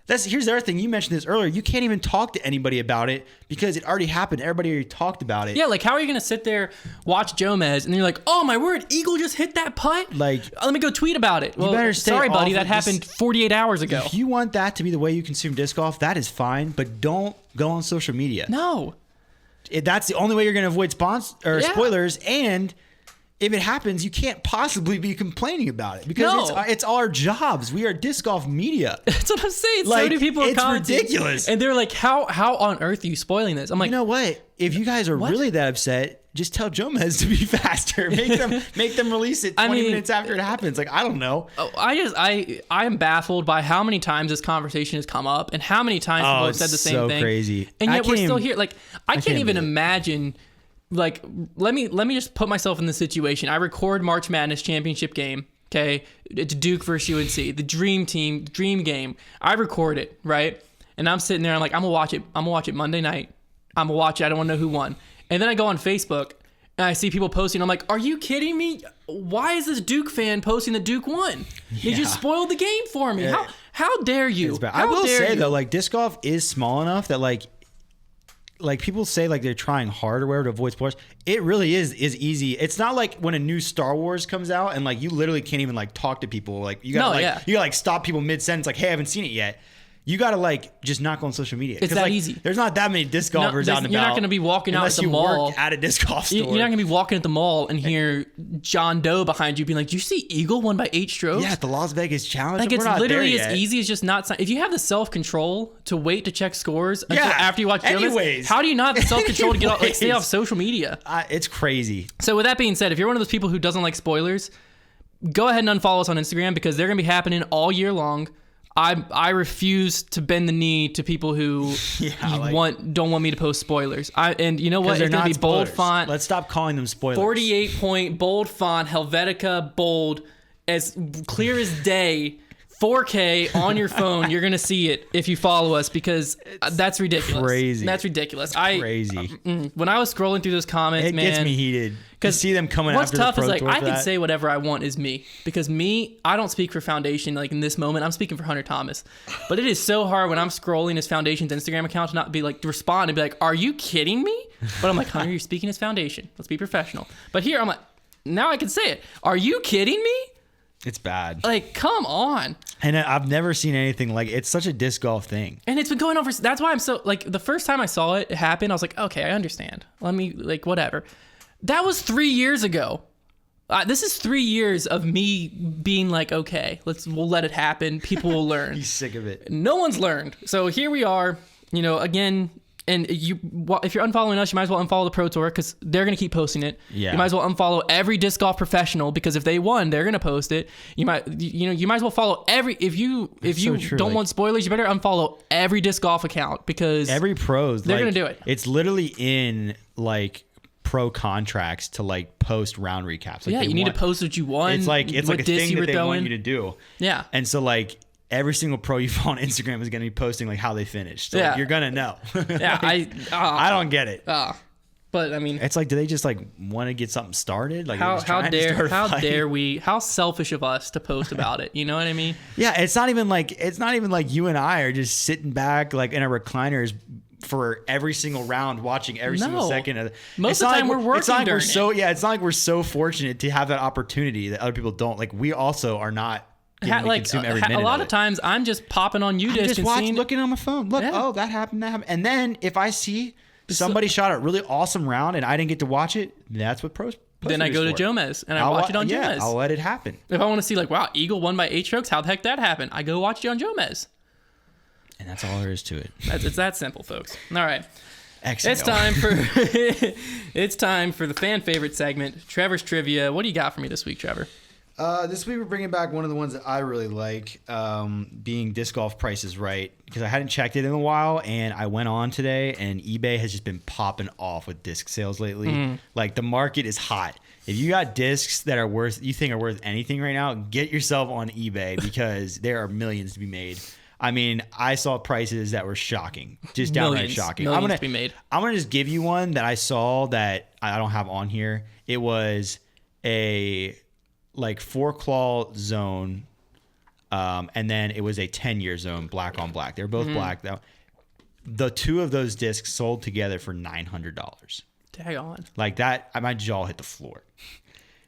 here's the other thing. You mentioned this earlier. You can't even talk to anybody about it because it already happened. Everybody already talked about it. Yeah, like how are you going to sit there, watch Jomez, and then you're like, oh my word, Eagle just hit that putt? Like, let me go tweet about it. Well, better sorry, buddy, that happened 48 hours ago. If you want that to be the way you consume disc golf, that is fine, but don't go on social media. No. That's the only way you're going to avoid spoilers, and if it happens, you can't possibly be complaining about it because it's our jobs. We are disc golf media. That's what I'm saying. Like, so many people are commenting. It's ridiculous. And they're like, how on earth are you spoiling this? I'm like, you know what? If you guys are really that upset, just tell Jomez to be faster. Make them release it 20 minutes after it happens. Like, I don't know. I am baffled by how many times this conversation has come up and how many times people have said the same thing. Crazy. And yet we're still here. Like, I can't even imagine. Like, let me just put myself in the situation. I record March Madness championship game. Okay, it's Duke versus UNC, the dream team, dream game. I record it, right? And I'm sitting there. I'm like, I'm gonna watch it. I'm gonna watch it Monday night. I'm gonna watch it. I don't want to know who won. And then I go on Facebook and I see people posting. I'm like, are you kidding me? Why is this Duke fan posting that Duke won? You just spoiled the game for me. How dare you? I will say though, like disc golf is small enough that like people say like they're trying hard or whatever to avoid spoilers. It really is easy. It's not like when a new Star Wars comes out and like you literally can't even like talk to people. Like you gotta you gotta like stop people mid sentence. Like, hey, I haven't seen it yet. You gotta like just not go on social media. It's that like, easy. There's not that many disc golfers out and about. You're not gonna be walking out at the mall. Unless you work at a disc golf store. You're not gonna be walking at the mall and hear John Doe behind you being like, "Do you see Eagle won by 8 strokes?" Yeah, at the Las Vegas Challenge. Like, it's literally as easy as just not. If you have the self control to wait to check scores until after you watch Jomez, how do you not have the self control to get off, like, stay off social media? It's crazy. So with that being said, if you're one of those people who doesn't like spoilers, go ahead and unfollow us on Instagram because they're gonna be happening all year long. I refuse to bend the knee to people who don't want me to post spoilers. And you know what? It's going to be bold font. Let's stop calling them spoilers. 48-point bold font, Helvetica bold, as clear as day. 4K on your phone. You're going to see it if you follow us because that's ridiculous. Crazy. That's ridiculous. Crazy. When I was scrolling through those comments, it gets me heated. Because see them coming what's after tough the Pro is like Tour I can say whatever I want is me because I don't speak for Foundation like in this moment. I'm speaking for Hunter Thomas, but it is so hard when I'm scrolling his Foundation's Instagram account to not be like to respond and be like, "Are you kidding me?" But I'm like, Hunter, you're speaking as Foundation. Let's be professional. But here I'm like, now I can say it. Are you kidding me? It's bad. Like, come on. And I've never seen anything like it's such a disc golf thing. And it's been going on for. That's why I'm so like the first time I saw it happen, I was like, okay, I understand. Let me like whatever. That was 3 years ago. This is 3 years of me being like, okay, we'll let it happen. People will learn. He's sick of it. No one's learned. So here we are. You know, again. And if you're unfollowing us, you might as well unfollow the Pro Tour because they're going to keep posting it. Yeah. You might as well unfollow every disc golf professional because if they won, they're going to post it. You might as well follow every. If you don't want spoilers, you better unfollow every disc golf account because every pros they're going to do it. It's literally in like pro contracts to like post round recaps. Like you need to post what you won. It's like a thing that they want you to do. Yeah. And so like. Every single pro you follow on Instagram is going to be posting like how they finished. So like, you're going to know. Yeah, I don't get it. But I mean, it's like, do they just like want to get something started? Like how dare we? How selfish of us to post about it? You know what I mean? Yeah, it's not even like you and I are just sitting back like in our recliners for every single round, watching every single second of it. Most of the time we're working. It's not like we're so fortunate to have that opportunity that other people don't. Like we also are not. Consume every minute a lot of times I'm just popping on UDisc and looking on my phone. Look, that happened. And then if I see somebody shot a really awesome round and I didn't get to watch it, that's what pros. Then I go to Jomez and I watch it on Jomez. Yeah, I'll let it happen. If I want to see like, wow, Eagle won by 8 strokes, how the heck that happened? I go watch it on Jomez. And that's all there is to it. It's that simple, folks. All right. Excellent. It's time for the fan favorite segment, Trevor's Trivia. What do you got for me this week, Trevor? This week we're bringing back one of the ones that I really like, being Disc Golf Price is Right, because I hadn't checked it in a while, and I went on today, and eBay has just been popping off with disc sales lately. Like, the market is hot. If you got discs that you think are worth anything right now, get yourself on eBay because there are millions to be made. I mean, I saw prices that were shocking, just downright shocking. Millions to be made. I'm gonna just give you one that I saw that I don't have on here. It was a 4-claw zone, and then it was a 10-year zone, black on black. They're both black though. The two of those discs sold together for $900. Tag on. Like that, my jaw hit the floor.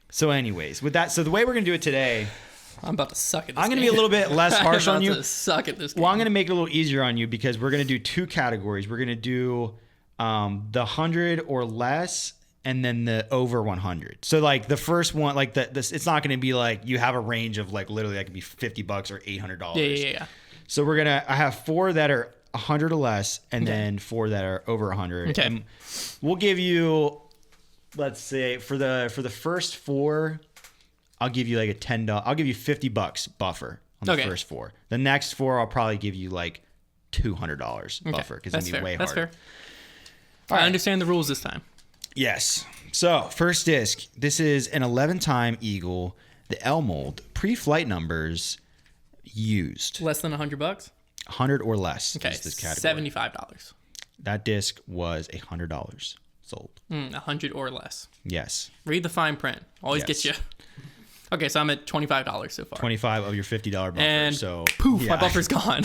So anyways, with that, so the way we're going to do it today, I'm about to suck at this I'm going to be a little bit less harsh on you. I'm about to suck at this game. Well, I'm going to make it a little easier on you because we're going to do two categories. We're going to do the 100 or less and then the over 100. So like the first one, like this, it's not going to be like you have a range of like literally that could be $50 or $800. Yeah. So I have 4 that are 100 or less and then 4 that are over 100. Okay. And we'll give you, let's say for the first 4, I'll give you like a $10. I'll give you $50 buffer on the first 4. The next 4, I'll probably give you like $200 buffer because it's gonna be way harder. That's fair. All right. I understand the rules this time. Yes. So first disc. This is an 11-time Eagle. The L mold. Pre-flight numbers used. Less than $100. 100 or less. Okay. Is this category. $75. That disc was $100 sold. 100 or less. Yes. Read the fine print. Always gets you. Okay, so I'm at $25 so far. 25 of your $50 buffer. And so poof, my buffer's gone.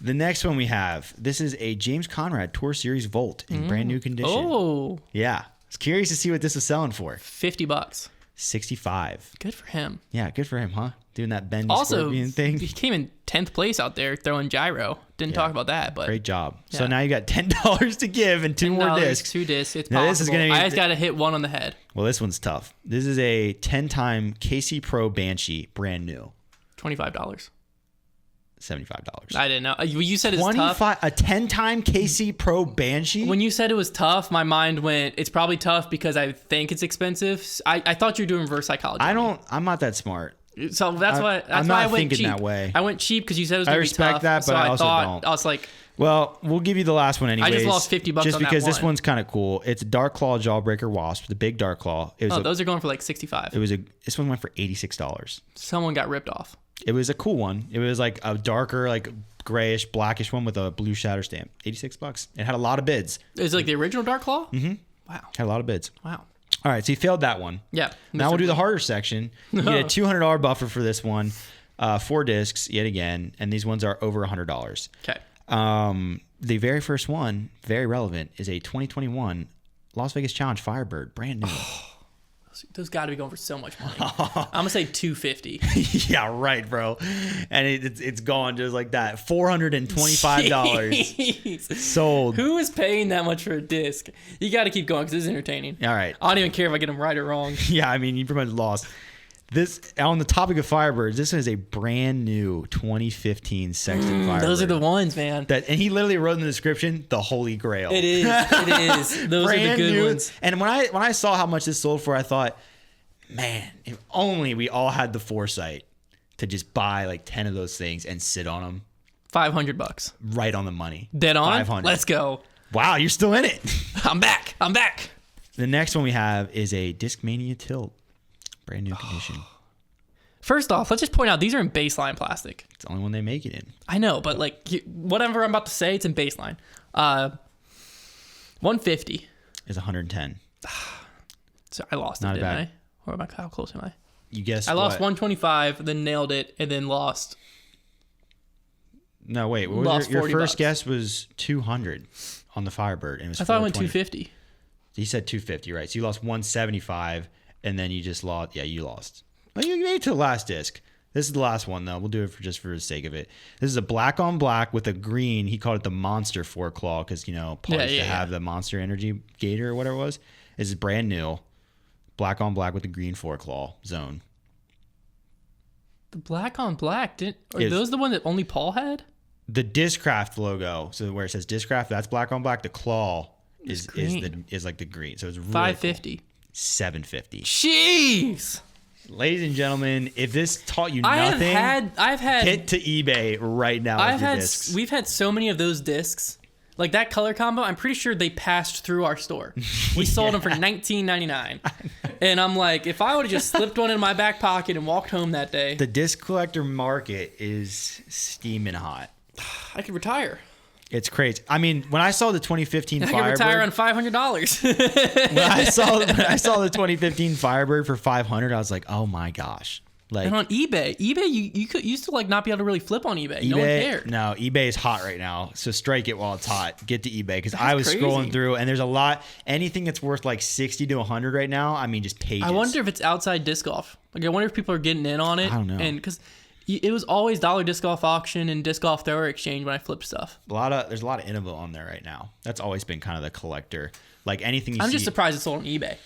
The next one we have, this is a James Conrad Tour Series Volt in brand new condition. Oh. Yeah. I was curious to see what this was selling for. $50. 65. Good for him. Yeah, good for him, huh? Doing that bendy also, scorpion thing. He came in 10th place out there throwing gyro. Didn't talk about that, but great job. Yeah. So now you got $10 to give and 2 more discs. 2 discs. It's now possible. This is gonna be, I just got to hit one on the head. Well, this one's tough. This is a 10-time KC Pro Banshee, brand new. $25. $75. I didn't know. You said it's tough. A 10-time KC Pro Banshee? When you said it was tough, my mind went, it's probably tough because I think it's expensive. I thought you were doing reverse psychology. I'm not that smart. So that's why I'm I not went thinking cheap. that way. I went cheap because you said it was going to be tough. I respect that, but I also don't. I was like, well, we'll give you the last one anyways. I just lost $50 just on that because this one. one's kind of cool. It's a Dark Claw Jawbreaker Wasp, the big Dark Claw. Those are going for like $65. This one went for $86. Someone got ripped off. It was a cool one. It was like a darker, like grayish, blackish one with a blue shatter stamp. $86. It had a lot of bids. Is it like the original Dark Claw? Mm-hmm. Wow. Had a lot of bids. Wow. All right, so you failed that one. Yeah. Now we'll do the harder section. You get a $200 buffer for this one. 4 discs yet again, and these ones are over $100. Okay. The very first one, very relevant, is a 2021 Las Vegas Challenge Firebird, brand new. Those got to be going for so much money. I'm gonna say $250. Yeah, right, bro. And it's gone just like that. $425 sold. Who is paying that much for a disc? You got to keep going because this is entertaining. All right. I don't even care if I get them right or wrong. Yeah, I mean, you pretty much lost. This on the topic of Firebirds, this is a brand new 2015 Sexton Firebird. Those are the ones, man. And he literally wrote in the description, the Holy Grail. It is. It is. Those are the good ones. And when I saw how much this sold for, I thought, man, if only we all had the foresight to just buy like 10 of those things and sit on them. $500. Right on the money. Dead on. 500. Let's go. Wow, you're still in it. I'm back. The next one we have is a Discmania Tilt. Brand new condition. First off, let's just point out these are in baseline plastic. It's the only one they make it in. I know, but like whatever I'm about to say, it's in baseline. 150 is 110. So I lost Not it, didn't bad. I? Or am I? How close am I? You guessed. I lost what? 125, then nailed it, and then lost. No, wait. What was your first guess was 200 on the Firebird, and it was. I thought I went 250. You said 250, right? So you lost 175. And then you just lost. Yeah, you lost. Well, you made it to the last disc. This is the last one, though. We'll do it just for the sake of it. This is a black on black with a green. He called it the Monster 4-claw because, parts to have the Monster Energy Gator or whatever it was. This is brand new. Black on black with the green 4-claw zone. The black on black. Are those the one that only Paul had? The Discraft logo. So where it says Discraft, that's black on black. The claw is like the green. So it's really $550. cool. $750. Jeez. Ladies and gentlemen, if this taught you nothing, I've had hit to eBay right now with your discs. We've had so many of those discs. Like that color combo, I'm pretty sure they passed through our store. We sold them for $19.99. And I'm like, if I would have just slipped one in my back pocket and walked home that day. The disc collector market is steaming hot. I could retire. It's crazy. I mean, when I saw the 2015 Firebird, I could retire on $500. when I saw the 2015 Firebird for $500, I was like, oh my gosh. Like, and on eBay, you used to like not be able to really flip on eBay. No one cared. No, eBay is hot right now. So strike it while it's hot. Get to eBay because I was crazy. scrolling through and there's a lot. Anything that's worth like 60 to 100 right now. I mean, just pages. I wonder if it's outside disc golf. Like I wonder if people are getting in on it. I don't know. And because it was always dollar disc golf auction and disc golf thrower exchange when I flipped stuff. There's a lot of Innova on there right now. That's always been kind of the collector. Like anything you see. I'm just surprised it's sold on eBay.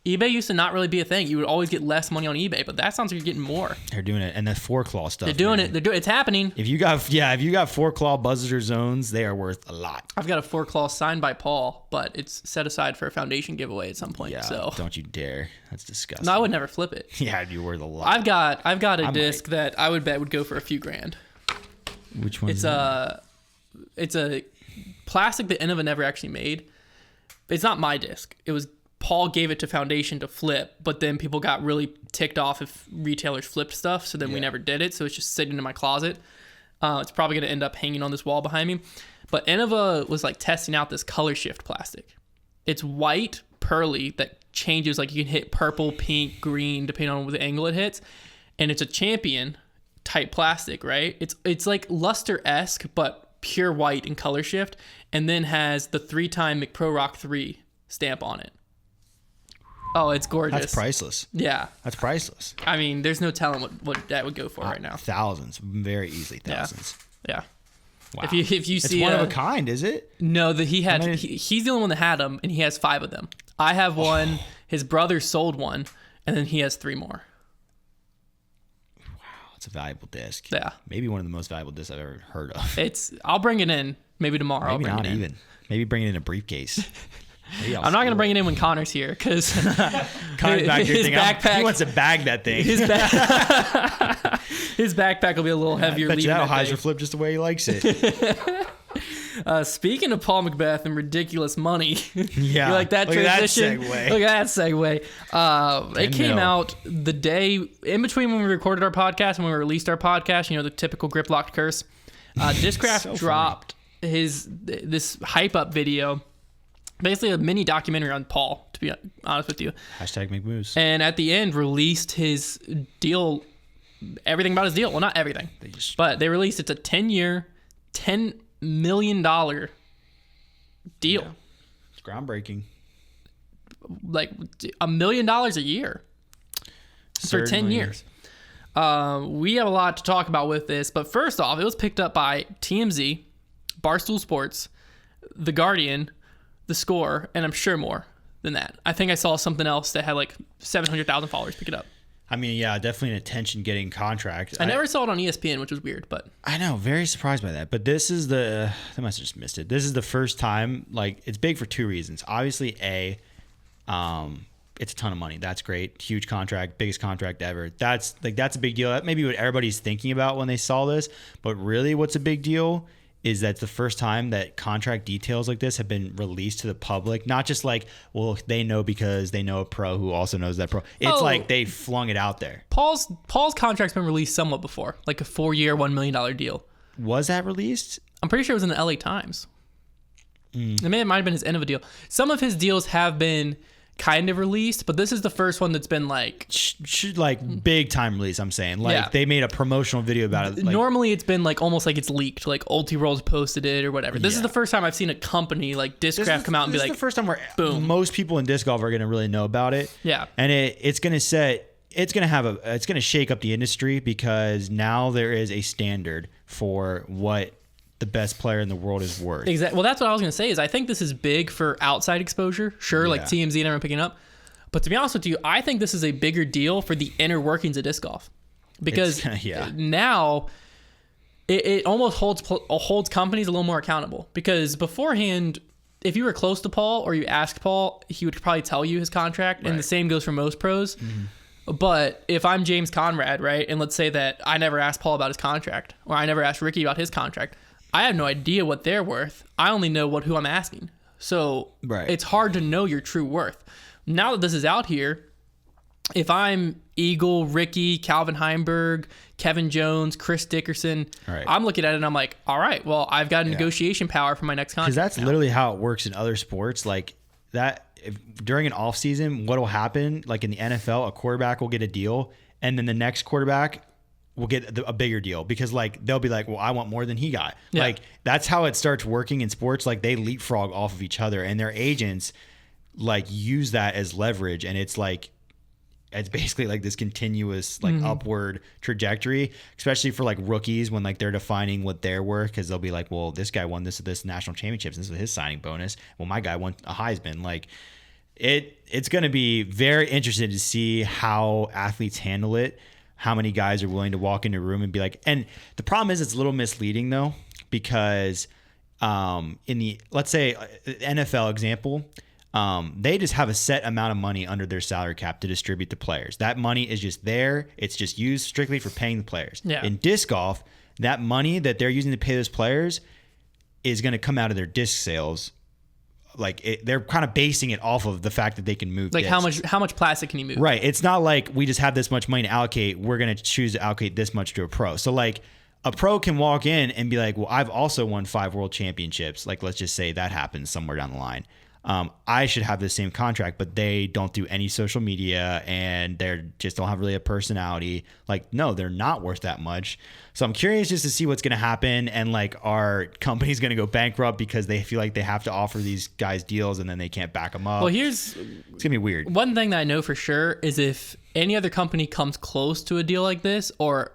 eBay used to not really be a thing. You would always get less money on eBay, but that sounds like you're getting more. They're doing it, and the 4-claw stuff. They're doing it. It's happening. If you got 4-claw buzzers or zones, they are worth a lot. I've got a 4-claw signed by Paul, but it's set aside for a foundation giveaway at some point. Yeah, so don't you dare. That's disgusting. No, I would never flip it. Yeah, it'd be worth a lot. I've got a disc that I would bet would go for a few grand. Which one? It's a plastic that Innova never actually made. It's not my disc. It was Paul gave it to Foundation to flip, but then people got really ticked off if retailers flipped stuff, so then we never did it. So it's just sitting in my closet. It's probably going to end up hanging on this wall behind me. But Innova was like testing out this color shift plastic. It's white, pearly, that changes. Like you can hit purple, pink, green, depending on the angle it hits. And it's a champion type plastic, right? It's like luster-esque, but pure white in color shift, and then has the 3-time McPro Rock 3 stamp on it. Oh, it's gorgeous. That's priceless. Yeah. That's priceless. I mean, there's no telling what that would go for right now. Thousands. Very easily thousands. Yeah. Wow. If you see, it's one of a kind, is it? No, that he's the only one that had them, and he has 5 of them. I have one. His brother sold one, and then he has 3 more. Wow, it's a valuable disc. Yeah. Maybe one of the most valuable discs I've ever heard of. I'll bring it in maybe tomorrow. Maybe I'll not bring it even. Maybe bring it in a briefcase. I'm not gonna bring it in when Connor's here because Connor's back here his backpack. He wants to bag that thing. His backpack will be a little heavier. I bet you that'll Heiser flip just the way he likes it. Speaking of Paul McBeth and ridiculous money, yeah, you like that transition? Look at that segue. It came out the day in between when we recorded our podcast and when we released our podcast. You know, the typical grip locked curse. Discraft dropped this hype up video. Basically a mini documentary on Paul, to be honest with you. Hashtag McMoose. And at the end, released his deal, everything about his deal. Well, not everything, but they released it's a 10-year, $10 million deal. Yeah. It's groundbreaking. Like $1 million a year for 10 years. We have a lot to talk about with this, but first off, it was picked up by TMZ, Barstool Sports, The Guardian, The Score, and I'm sure more than that. I think I saw something else that had like 700,000 followers pick it up. I mean, yeah, definitely an attention-getting contract. I never saw it on ESPN, which was weird, but I know, very surprised by that. But this is I must have just missed it. This is the first time, like, it's big for 2 reasons. Obviously, it's a ton of money. That's great. Huge contract, biggest contract ever. That's a big deal. That may be what everybody's thinking about when they saw this. But really, what's a big deal is that it's the first time that contract details like this have been released to the public. Not just like, well, they know because they know a pro who also knows that pro. It's like they flung it out there. Paul's contract's been released somewhat before, like a 4-year, $1 million deal. Was that released? I'm pretty sure it was in the LA Times. It might have been his end of a deal. Some of his deals have been kind of released, but this is the first one that's been like big time release. I'm saying they made a promotional video about it. Normally it's been like almost like it's leaked, like Ulti-Rolls posted it or whatever. This is the first time I've seen a company like Discraft come out and be like, this is the first time where boom, most people in disc golf are going to really know about it. Yeah, and it's going to shake up the industry because now there is a standard for what the best player in the world is worth. Exactly. Well, that's what I was going to say is I think this is big for outside exposure. Sure, like TMZ and everyone picking up. But to be honest with you, I think this is a bigger deal for the inner workings of disc golf. Because now it almost holds companies a little more accountable. Because beforehand, if you were close to Paul or you asked Paul, he would probably tell you his contract. Right. And the same goes for most pros. Mm-hmm. But if I'm James Conrad, right, and let's say that I never asked Paul about his contract, or I never asked Ricky about his contract, I have no idea what they're worth. I only know who I'm asking. So It's hard to know your true worth. Now that this is out here, if I'm Eagle, Ricky, Calvin Heimberg, Kevin Jones, Chris Dickerson, I'm looking at it and I'm like, all right, well, I've got negotiation power for my next contract. Because that's literally how it works in other sports. Like that, during an off season, what will happen? Like in the NFL, a quarterback will get a deal, and then the next quarterback will get a bigger deal because like they'll be like, well, I want more than he got. Yeah. Like that's how it starts working in sports. Like they leapfrog off of each other, and their agents like use that as leverage, and it's basically like this continuous like upward trajectory, especially for like rookies when like they're defining what they're worth, because they'll be like, well, this guy won this national championships, this was his signing bonus. Well, my guy won a Heisman. Like it's going to be very interesting to see how athletes handle it, how many guys are willing to walk into a room and be like, and the problem is it's a little misleading though, because in the, let's say NFL example, they just have a set amount of money under their salary cap to distribute to players. That money is just there. It's just used strictly for paying the players. Yeah. In disc golf, that money that they're using to pay those players is going to come out of their disc sales. Like they're kind of basing it off of the fact that they can move. Like discs. how much plastic can you move? Right. It's not like we just have this much money to allocate. We're going to choose to allocate this much to a pro. So like a pro can walk in and be like, well, I've also won 5 world championships. Like, let's just say that happens somewhere down the line. I should have the same contract, but they don't do any social media and they're just don't have really a personality. Like, no, they're not worth that much. So I'm curious just to see what's going to happen. And like, are companies going to go bankrupt because they feel like they have to offer these guys deals and then they can't back them up? Well, it's going to be weird. One thing that I know for sure is if any other company comes close to a deal like this or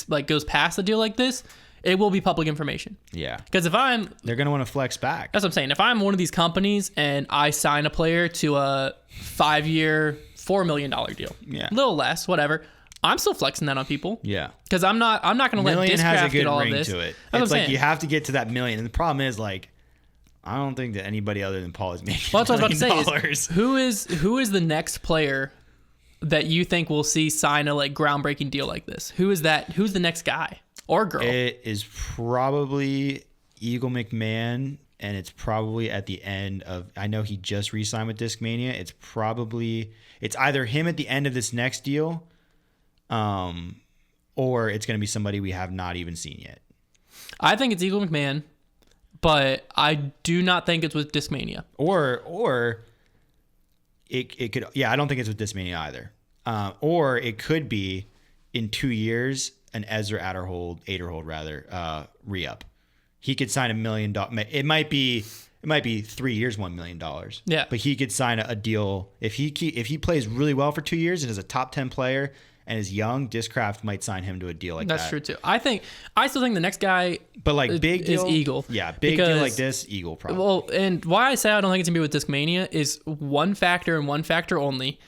like goes past a deal like this, it will be public information. Yeah. Because they're going to want to flex back. That's what I'm saying. If I'm one of these companies and I sign a player to a 5-year, $4 million deal, a little less, whatever, I'm still flexing that on people. Yeah. Because I'm not going to let Discraft get all of this. To it. It's like you have to get to that million. And the problem is like, I don't think that anybody other than Paul is making Well, that's what I was about to say. Who is the next player that you think will see sign a like groundbreaking deal like this? Who is that? Who's the next guy? Or girl? It is probably Eagle McMahon, and it's probably at the end of. I know he just re-signed with Discmania. It's either him at the end of this next deal, or it's going to be somebody we have not even seen yet. I think it's Eagle McMahon, but I do not think it's with Discmania. Or it could. Yeah, I don't think it's with Discmania either. Or it could be in 2 years. An Ezra aderhold re-up. He could sign $1 million. It might be 3 years, $1 million. Yeah. But he could sign a deal if he plays really well for 2 years and is a top 10 player and is young. Discraft might sign him to a deal like that. That's true too. I still think the next guy, but like big deal, is Eagle. Yeah, big deal like this, Eagle probably. Well, and why I say I don't think it's gonna be with Discmania is one factor and one factor only.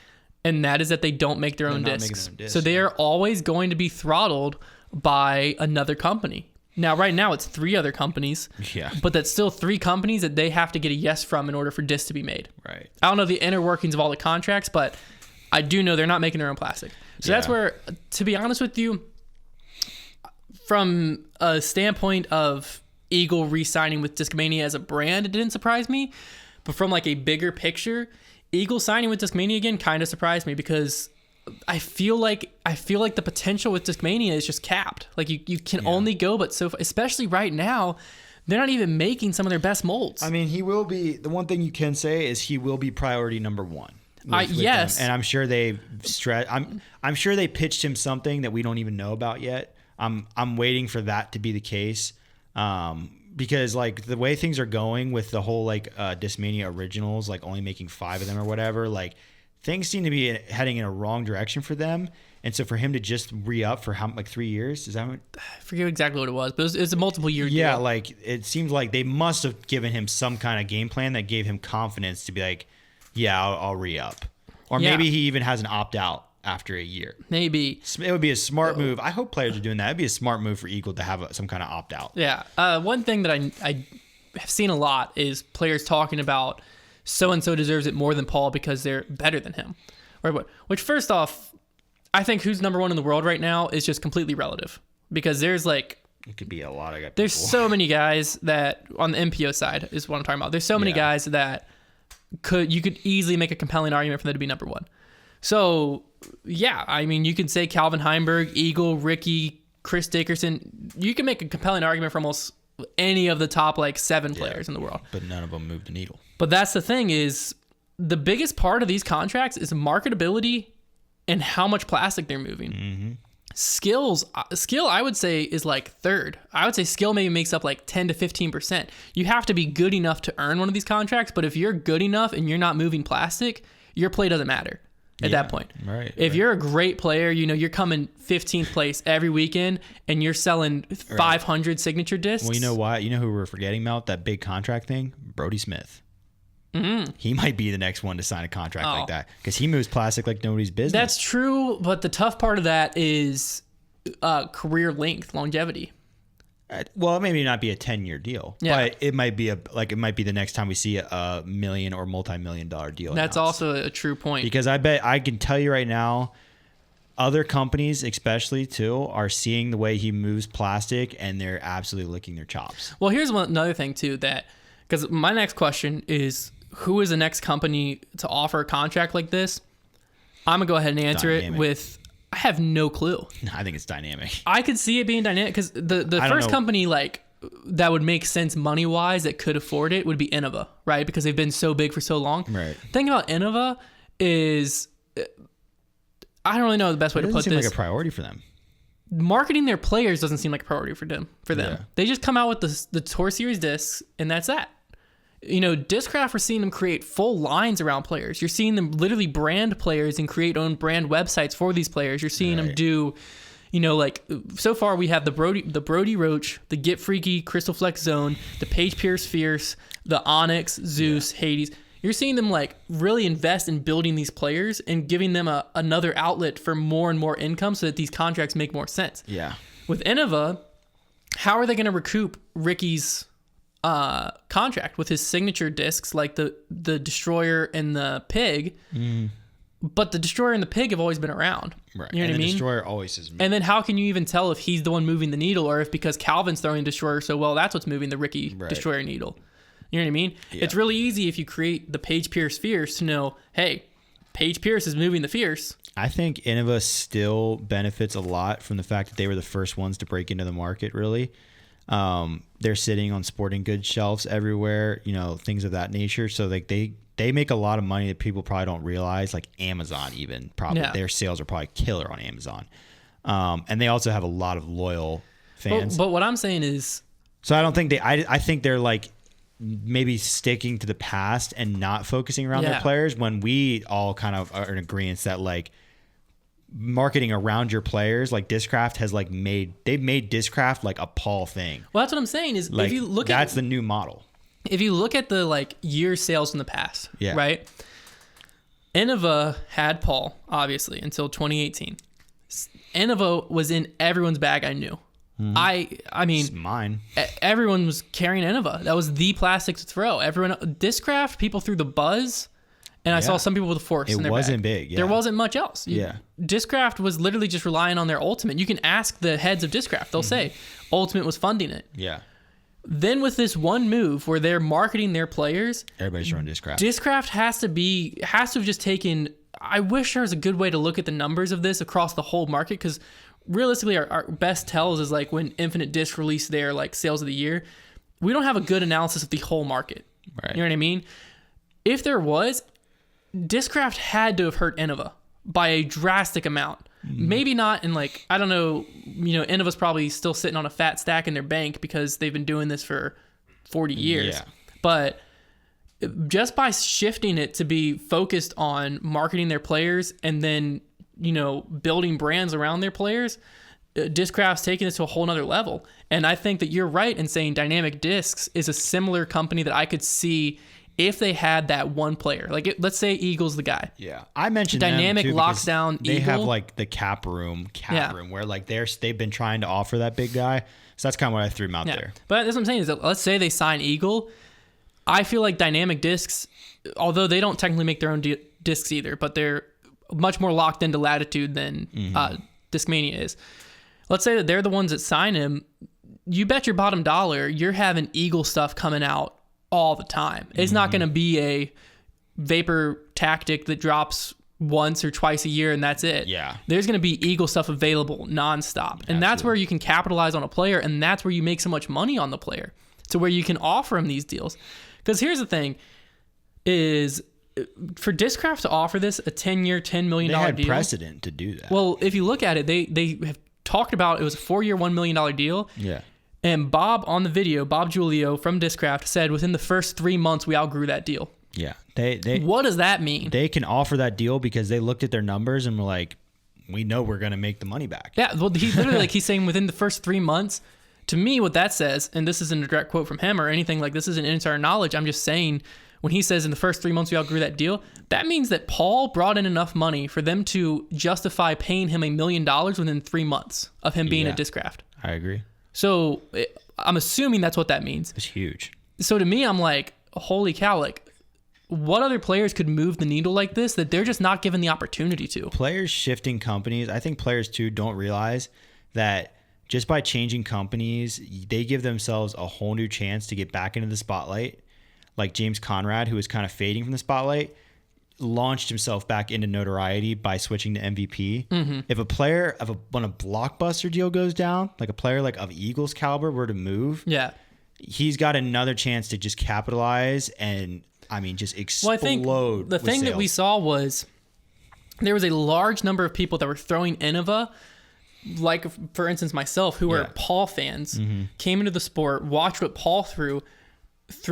And that is that they don't make their own discs. So they are always going to be throttled by another company. Now, right now, it's 3 other companies. Yeah. But that's still 3 companies that they have to get a yes from in order for discs to be made. Right. I don't know the inner workings of all the contracts, but I do know they're not making their own plastic. So that's where, to be honest with you, from a standpoint of Eagle re-signing with Discmania as a brand, it didn't surprise me. But from like a bigger picture, Eagle signing with Discmania again kind of surprised me because I feel like the potential with Discmania is just capped. Like you can only go but so far, especially right now. They're not even making some of their best molds. I mean, he will be. The one thing you can say is he will be priority number 1. Yes, them. And I'm sure I'm sure they pitched him something that we don't even know about yet. I'm waiting for that to be the case. Because like the way things are going with the whole like Discmania originals, like only making 5 of them or whatever, like things seem to be heading in a wrong direction for them. And so for him to just re-up for how like 3 years, is that what? I forget exactly what it was, but it's a multiple year deal. Yeah, like it seems like they must have given him some kind of game plan that gave him confidence to be like, yeah, I'll re-up. Or maybe he even has an opt-out after a year. Maybe. It would be a smart move. I hope players are doing that. It'd be a smart move for Eagle to have some kind of opt-out. Yeah. One thing that I have seen a lot is players talking about so-and-so deserves it more than Paul because they're better than him. Or what? Which, first off, I think who's number one in the world right now is just completely relative, because there's like, it could be a lot of guys. There's so many guys that on the MPO side is what I'm talking about. There's so many guys that you could easily make a compelling argument for them to be number one. So yeah, I mean, you could say Calvin Heimberg, Eagle, Ricky, Chris Dickerson. You can make a compelling argument for almost any of the top like 7 players in the world. But none of them move the needle. But that's the thing, is the biggest part of these contracts is marketability and how much plastic they're moving. Mm-hmm. Skill, I would say, is like third. I would say skill maybe makes up like 10 to 15%. You have to be good enough to earn one of these contracts, but if you're good enough and you're not moving plastic, your play doesn't matter at that point. Right. If you're a great player, you're coming 15th place every weekend and you're selling 500 signature discs. Well, you know why? You know who we're forgetting about? That big contract thing? Brodie Smith. Mm-hmm. He might be the next one to sign a contract like that, because he moves plastic like nobody's business. That's true, but the tough part of that career length, longevity. Well, it may not be a 10-year deal, but it might be the next time we see a million or multi-million-dollar deal. That's also a true point. Because I bet I can tell you right now, other companies, especially too, are seeing the way he moves plastic, and they're absolutely licking their chops. Well, here's another thing too, because my next question is, who is the next company to offer a contract like this? I'm gonna go ahead and answer it with, I have no clue. I think it's dynamic. I could see it being dynamic, because the first company like that would make sense money wise that could afford it would be Innova, right? Because they've been so big for so long. Right. The thing about Innova is, I don't really know the best way to put this. It doesn't seem like a priority for them. Marketing their players doesn't seem like a priority for them. Yeah. They just come out with the Tour Series discs, and that's that. Discraft, we're seeing them create full lines around players. You're seeing them literally brand players and create own brand websites for these players. You're seeing them do, like, so far we have the Brodie Roach, the Get Freaky Crystal Flex Zone, the Paige Pierce Fierce, the Onyx, Zeus, Hades. You're seeing them like really invest in building these players and giving them another outlet for more and more income, so that these contracts make more sense. Yeah. With Innova, how are they going to recoup Ricky's contract with his signature discs, like the Destroyer and the Pig? But the Destroyer and the Pig have always been around. Right. You know what I mean? The Destroyer always is. And then how can you even tell if he's the one moving the needle, or if because Calvin's throwing Destroyer so well, that's what's moving the Ricky Destroyer needle? You know what I mean? Yeah. It's really easy if you create the Paige Pierce Fierce to know, hey, Paige Pierce is moving the Fierce. I think Innova still benefits a lot from the fact that they were the first ones to break into the market, really. They're sitting on sporting goods shelves everywhere, things of that nature. So like they make a lot of money that people probably don't realize, like Amazon even. Probably their sales are probably killer on Amazon. And they also have a lot of loyal fans. But what I'm saying is... So I don't think I think they're like maybe sticking to the past and not focusing around their players, when we all kind of are in agreement that like marketing around your players, like Discraft has like made Discraft like a Paul thing. Well, that's what I'm saying is, like, if you look that's the new model. If you look at the like year sales in the past, right? Innova had Paul, obviously, until 2018. Innova was in everyone's bag I knew. I mean, it's mine. Everyone was carrying Innova. That was the plastic to throw. Discraft, people threw the Buzz, and I saw some people with the Force in their bag. It wasn't big. There wasn't much else. Discraft was literally just relying on their Ultimate. You can ask the heads of Discraft. They'll say Ultimate was funding it. Yeah. Then with this one move where they're marketing their players, everybody's throwing Discraft. Discraft has to have just taken. I wish there was a good way to look at the numbers of this across the whole market, because realistically, our best tells is like when Infinite Disc released their like sales of the year. We don't have a good analysis of the whole market. Right. You know what I mean? If there was, Discraft had to have hurt Innova by a drastic amount. Maybe not in like, I don't know, Innova's probably still sitting on a fat stack in their bank because they've been doing this for 40 years. Yeah. But just by shifting it to be focused on marketing their players and then, building brands around their players, Discraft's taking this to a whole nother level. And I think that you're right in saying Dynamic Discs is a similar company that I could see if they had that one player. Like, let's say Eagle's the guy. Yeah. I mentioned Dynamic them too, locks down they Eagle. Have like the cap room where like they've been trying to offer that big guy. So that's kind of what I threw him out there. But that's what I'm saying is that let's say they sign Eagle. I feel like Dynamic Discs, although they don't technically make their own discs either, but they're much more locked into Latitude than Discmania is. Let's say that they're the ones that sign him. You bet your bottom dollar you're having Eagle stuff coming out all the time. It's not going to be a vapor tactic that drops once or twice a year and that's it. Yeah. There's going to be Eagle stuff available nonstop. And that's where you can capitalize on a player, and that's where you make so much money on the player, to where you can offer him these deals. Because here's the thing is, for Discraft to offer this a 10-year, $10 million deal. They had precedent to do that. Well, if you look at it, they have talked about it was a 4-year, $1 million deal. Yeah. And Bob on the video, Bob Giulio from Discraft, said within the first 3 months we outgrew that deal. Yeah. They what does that mean? They can offer that deal because they looked at their numbers and were like, we know we're going to make the money back. Yeah. Well, he literally, he's saying within the first 3 months. To me, what that says, and this isn't a direct quote from him or anything like this, isn't insider knowledge. I'm just saying, when he says in the first 3 months we outgrew that deal, that means that Paul brought in enough money for them to justify paying him $1 million within 3 months of him being at Discraft. I agree. So I'm assuming that's what that means. It's huge. So to me, I'm like, holy cow, like, what other players could move the needle like this that they're just not given the opportunity to? Players shifting companies. I think players too don't realize that just by changing companies, they give themselves a whole new chance to get back into the spotlight. Like James Conrad, who was kind of fading from the spotlight, launched himself back into notoriety by switching to MVP. If when a blockbuster deal goes down, like a player like of Eagles caliber were to move, he's got another chance to just capitalize and just explode. Well, I think the thing that we saw was there was a large number of people that were throwing Innova, like for instance myself, who were Paul fans, came into the sport, watched what Paul threw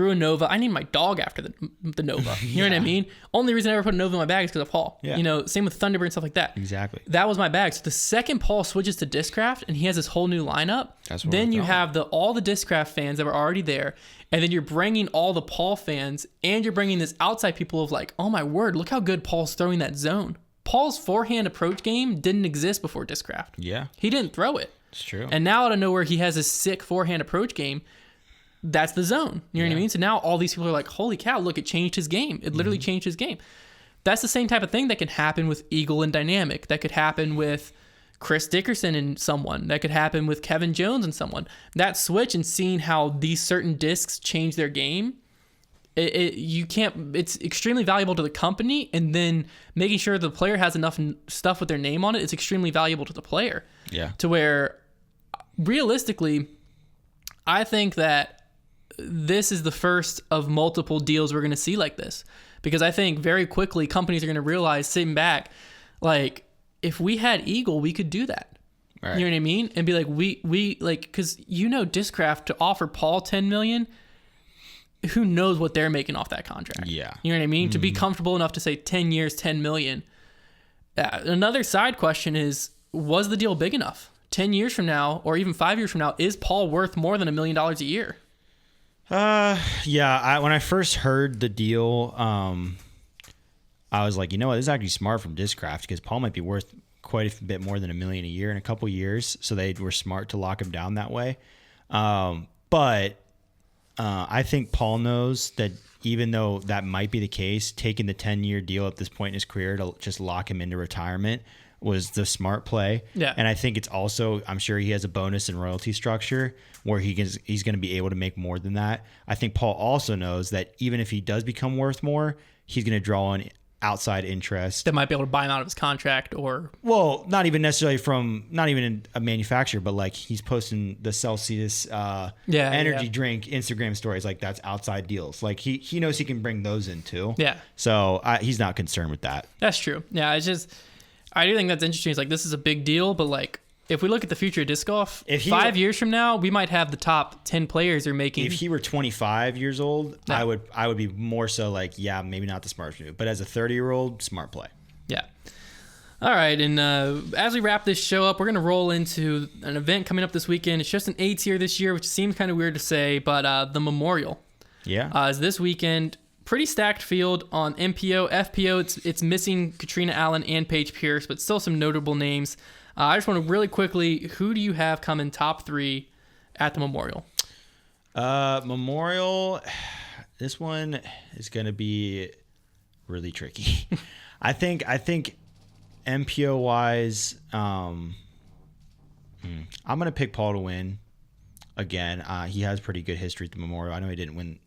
a Nova. I named my dog after the Nova. You know what I mean? Only reason I ever put a Nova in my bag is because of Paul. Yeah. Same with Thunderbird and stuff like that. Exactly. That was my bag. So the second Paul switches to Discraft and he has this whole new lineup, then you have all the Discraft fans that were already there, and then you're bringing all the Paul fans, and you're bringing this outside people of like, oh my word, look how good Paul's throwing that zone. Paul's forehand approach game didn't exist before Discraft. Yeah. He didn't throw it. It's true. And now out of nowhere, he has this sick forehand approach game. That's the zone. You know what I mean? So now all these people are like, holy cow, look, it changed his game. It literally changed his game. That's the same type of thing that can happen with Eagle and Dynamic. That could happen with Chris Dickerson and someone. That could happen with Kevin Jones and someone. That switch and seeing how these certain discs change their game, it's extremely valuable to the company, and then making sure the player has enough stuff with their name on it, it's extremely valuable to the player. Yeah. To where, realistically, I think that this is the first of multiple deals we're going to see like this, because I think very quickly companies are going to realize, sitting back, like, if we had Eagle, we could do that. Right. You know what I mean? And be like, we like, because Discraft, to offer Paul $10 million, who knows what they're making off that contract? Yeah. You know what I mean? To be comfortable enough to say 10 years, $10 million. Another side question is, was the deal big enough? 10 years from now, or even 5 years from now, is Paul worth more than $1 million a year? Yeah. When I first heard the deal, I was like, you know what? This is actually smart from Discraft, because Paul might be worth quite a bit more than $1 million a year in a couple years. So they were smart to lock him down that way. But I think Paul knows that even though that might be the case, taking the 10-year deal at this point in his career to just lock him into retirement was the smart play. Yeah. And I think it's also, I'm sure he has a bonus and royalty structure where he's going to be able to make more than that. I think Paul also knows that even if he does become worth more, he's going to draw on outside interest that might be able to buy him out of his contract, or not even necessarily not even a manufacturer, but like he's posting the Celsius energy drink Instagram stories, like that's outside deals. Like he knows he can bring those in too. Yeah. So he's not concerned with that. That's true. Yeah. It's just, I do think that's interesting. It's like, this is a big deal, but like, if we look at the future of disc golf, 5 years from now, we might have the top 10 players are making. If he were 25 years old, I would be more so like, yeah, maybe not the smartest move, but as a 30-year-old, smart play. Yeah. All right, and as we wrap this show up, we're going to roll into an event coming up this weekend. It's just an A tier this year, which seems kind of weird to say, but the Memorial. Yeah. Is this weekend. Pretty stacked field on MPO, FPO. It's missing Katrina Allen and Paige Pierce, but still some notable names. I just want to really quickly, who do you have coming top 3 at the Memorial? Memorial, this one is going to be really tricky. I think MPO wise, I'm gonna pick Paul to win again. He has pretty good history at the Memorial. I know he didn't win.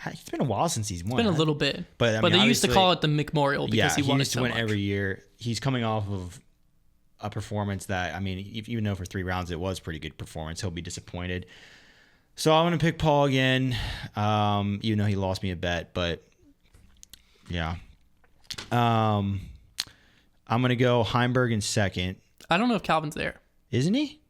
It's been a while since he's won. It's been a little bit, but they used to call it the McMemorial because he won it so much. Every year. He's coming off of a performance that, I mean, even though for 3 rounds it was pretty good performance, he'll be disappointed. So I'm gonna pick Paul again, even though he lost me a bet. But yeah, I'm gonna go Heimberg in second. I don't know if Calvin's there. Isn't he?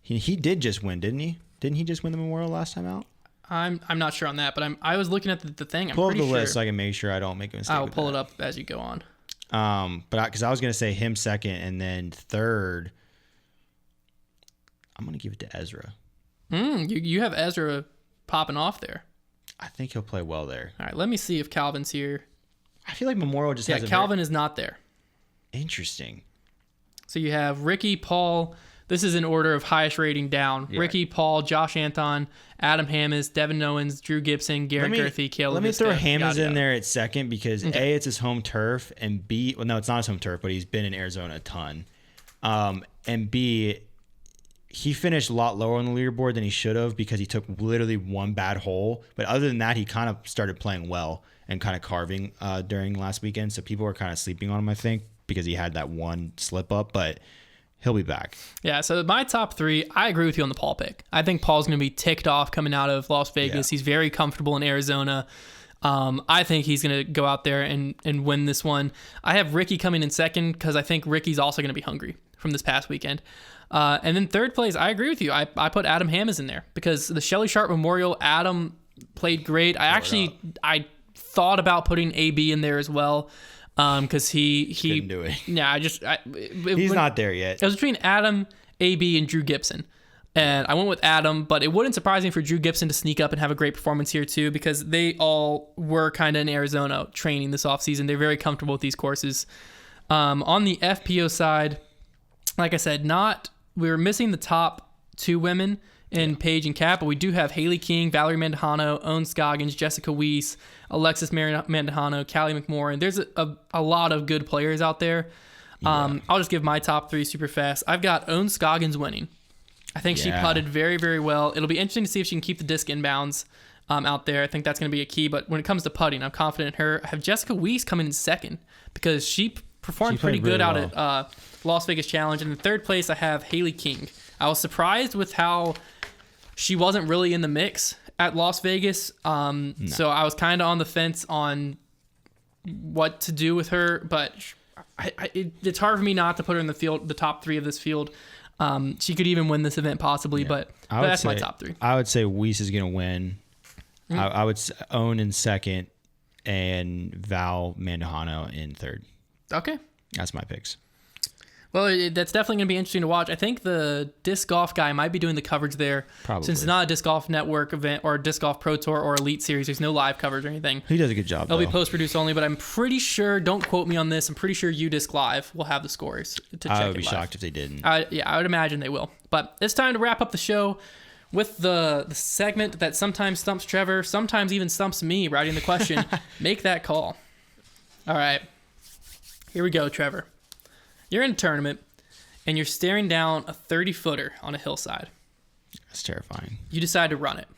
He did just win, didn't he? Didn't he just win the Memorial last time out? I'm not sure on that, but I was looking at the thing. I'm pull up pretty the sure. list so I can make sure I don't make a mistake. I'll pull it up as you go on. But because I was gonna say him second, and then third, I'm gonna give it to Ezra. You have Ezra popping off there. I think he'll play well there. All right, let me see if Calvin's here. I feel like Memorial just has Calvin is not there. Interesting. So you have Ricky, Paul. This is in order of highest rating down. Yeah. Ricky, Paul, Josh Anton, Adam Hammes, Devin Owens, Drew Gibson, Garrett Gerthy, Caleb. Let me throw Hammes in there at second because A, it's his home turf, and B, well, no, it's not his home turf, but he's been in Arizona a ton. And B, he finished a lot lower on the leaderboard than he should have because he took literally one bad hole. But other than that, he kind of started playing well and kind of carving during last weekend. So people were kind of sleeping on him, I think, because he had that one slip up. But he'll be back. Yeah, so my top 3, I agree with you on the Paul pick. I think Paul's going to be ticked off coming out of Las Vegas. Yeah. He's very comfortable in Arizona. I think he's going to go out there and win this one. I have Ricky coming in second because I think Ricky's also going to be hungry from this past weekend. And then third place, I agree with you. I put Adam Hammes in there because the Shelly Sharp Memorial, Adam played great. I thought about putting AB in there as well. Because he couldn't do it. Yeah, he's not there yet. It was between Adam, AB, and Drew Gibson, and I went with Adam. But it wouldn't surprise me for Drew Gibson to sneak up and have a great performance here too, because they all were kind of in Arizona training this offseason. They're very comfortable with these courses. On the FPO side, like I said, we were missing the top 2 women in Paige and Kat, but we do have Haley King, Valerie Mandujano, Owen Scoggins, Jessica Weiss, Alexis Mandujano, Callie McMorrin. There's a lot of good players out there. Yeah. I'll just give my top 3 super fast. I've got Owen Scoggins winning. I think she putted very, very well. It'll be interesting to see if she can keep the disc inbounds out there. I think that's going to be a key. But when it comes to putting, I'm confident in her. I have Jessica Weiss coming in second because she performed pretty good out at Las Vegas Challenge. And in third place, I have Haley King. I was surprised with how she wasn't really in the mix at Las Vegas. No. So I was kind of on the fence on what to do with her, but it's hard for me not to put her in the field, the top 3 of this field. She could even win this event possibly, but that's my top 3. I would say Weiss is going to win. Mm-hmm. I would own in second and Val Mandujano in third. Okay. That's my picks. Well, that's definitely going to be interesting to watch. I think the disc golf guy might be doing the coverage there. Probably. Since it's not a disc golf network event or a disc golf pro tour or elite series, there's no live coverage or anything. He does a good job. It'll be post-produced only, but I'm pretty sure, don't quote me on this, I'm pretty sure UDisc Live will have the scores to check it live. I would be shocked if they didn't. I would imagine they will. But it's time to wrap up the show with the segment that sometimes stumps Trevor, sometimes even stumps me, writing the question, make that call. All right. Here we go, Trevor. You're in a tournament, and you're staring down a 30-footer on a hillside. That's terrifying. You decide to run it.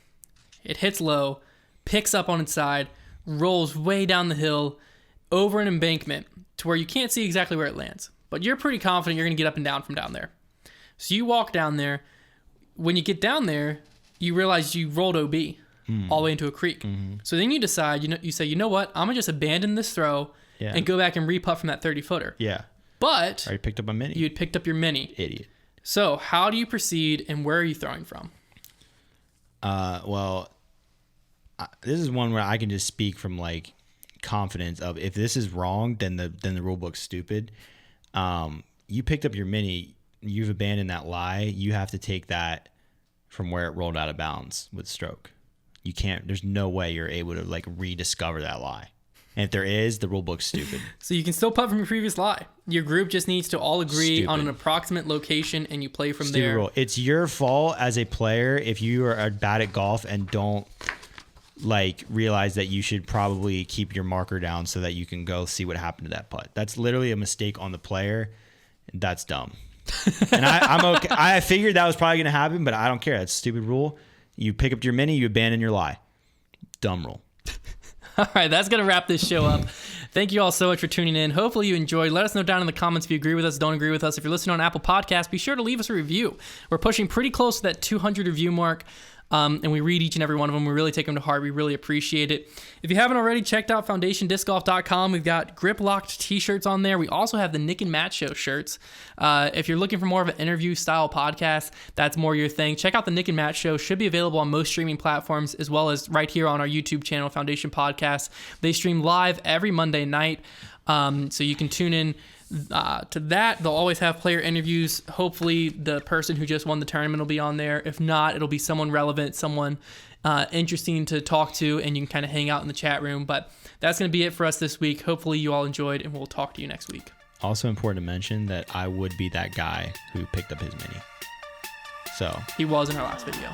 It hits low, picks up on its side, rolls way down the hill, over an embankment to where you can't see exactly where it lands. But you're pretty confident you're going to get up and down from down there. So you walk down there. When you get down there, you realize you rolled OB all the way into a creek. Mm-hmm. So then you decide, you say, you know what? I'm going to just abandon this throw and go back and re-putt from that 30-footer. Yeah. But I already picked up a mini. You'd picked up your mini. Idiot. So how do you proceed, and where are you throwing from? This is one where I can just speak from like confidence of if this is wrong, then the rule book's stupid. You picked up your mini. You've abandoned that lie. You have to take that from where it rolled out of bounds with stroke. You can't. There's no way you're able to like rediscover that lie. And if there is, the rule book's stupid. So you can still putt from your previous lie. Your group just needs to all agree on an approximate location, and you play from there. Rule. It's your fault as a player if you are bad at golf and don't like realize that you should probably keep your marker down so that you can go see what happened to that putt. That's literally a mistake on the player. That's dumb. And I'm okay. I figured that was probably going to happen, but I don't care. That's a stupid rule. You pick up your mini, you abandon your lie. Dumb rule. All right, that's going to wrap this show up. Thank you all so much for tuning in. Hopefully you enjoyed. Let us know down in the comments if you agree with us, don't agree with us. If you're listening on Apple Podcasts, be sure to leave us a review. We're pushing pretty close to that 200 review mark. And we read each and every one of them. We really take them to heart. We really appreciate it. If you haven't already, checked out foundationdiscgolf.com. We've got grip locked t-shirts on there. We also have the Nick and Matt Show shirts. If you're looking for more of an interview style podcast, that's more your thing. Check out the Nick and Matt Show. Should be available on most streaming platforms, as well as right here on our YouTube channel, Foundation Podcast. They stream live every Monday night. So you can tune in to that. They'll always have player interviews. Hopefully the person who just won the tournament will be on there. If not, it'll be someone relevant, someone interesting to talk to, and you can kind of hang out in the chat room. But that's going to be it for us this week. Hopefully you all enjoyed, and we'll talk to you next week. Also important to mention that I would be that guy who picked up his mini. So he was in our last video.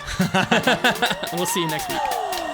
We'll see you next week.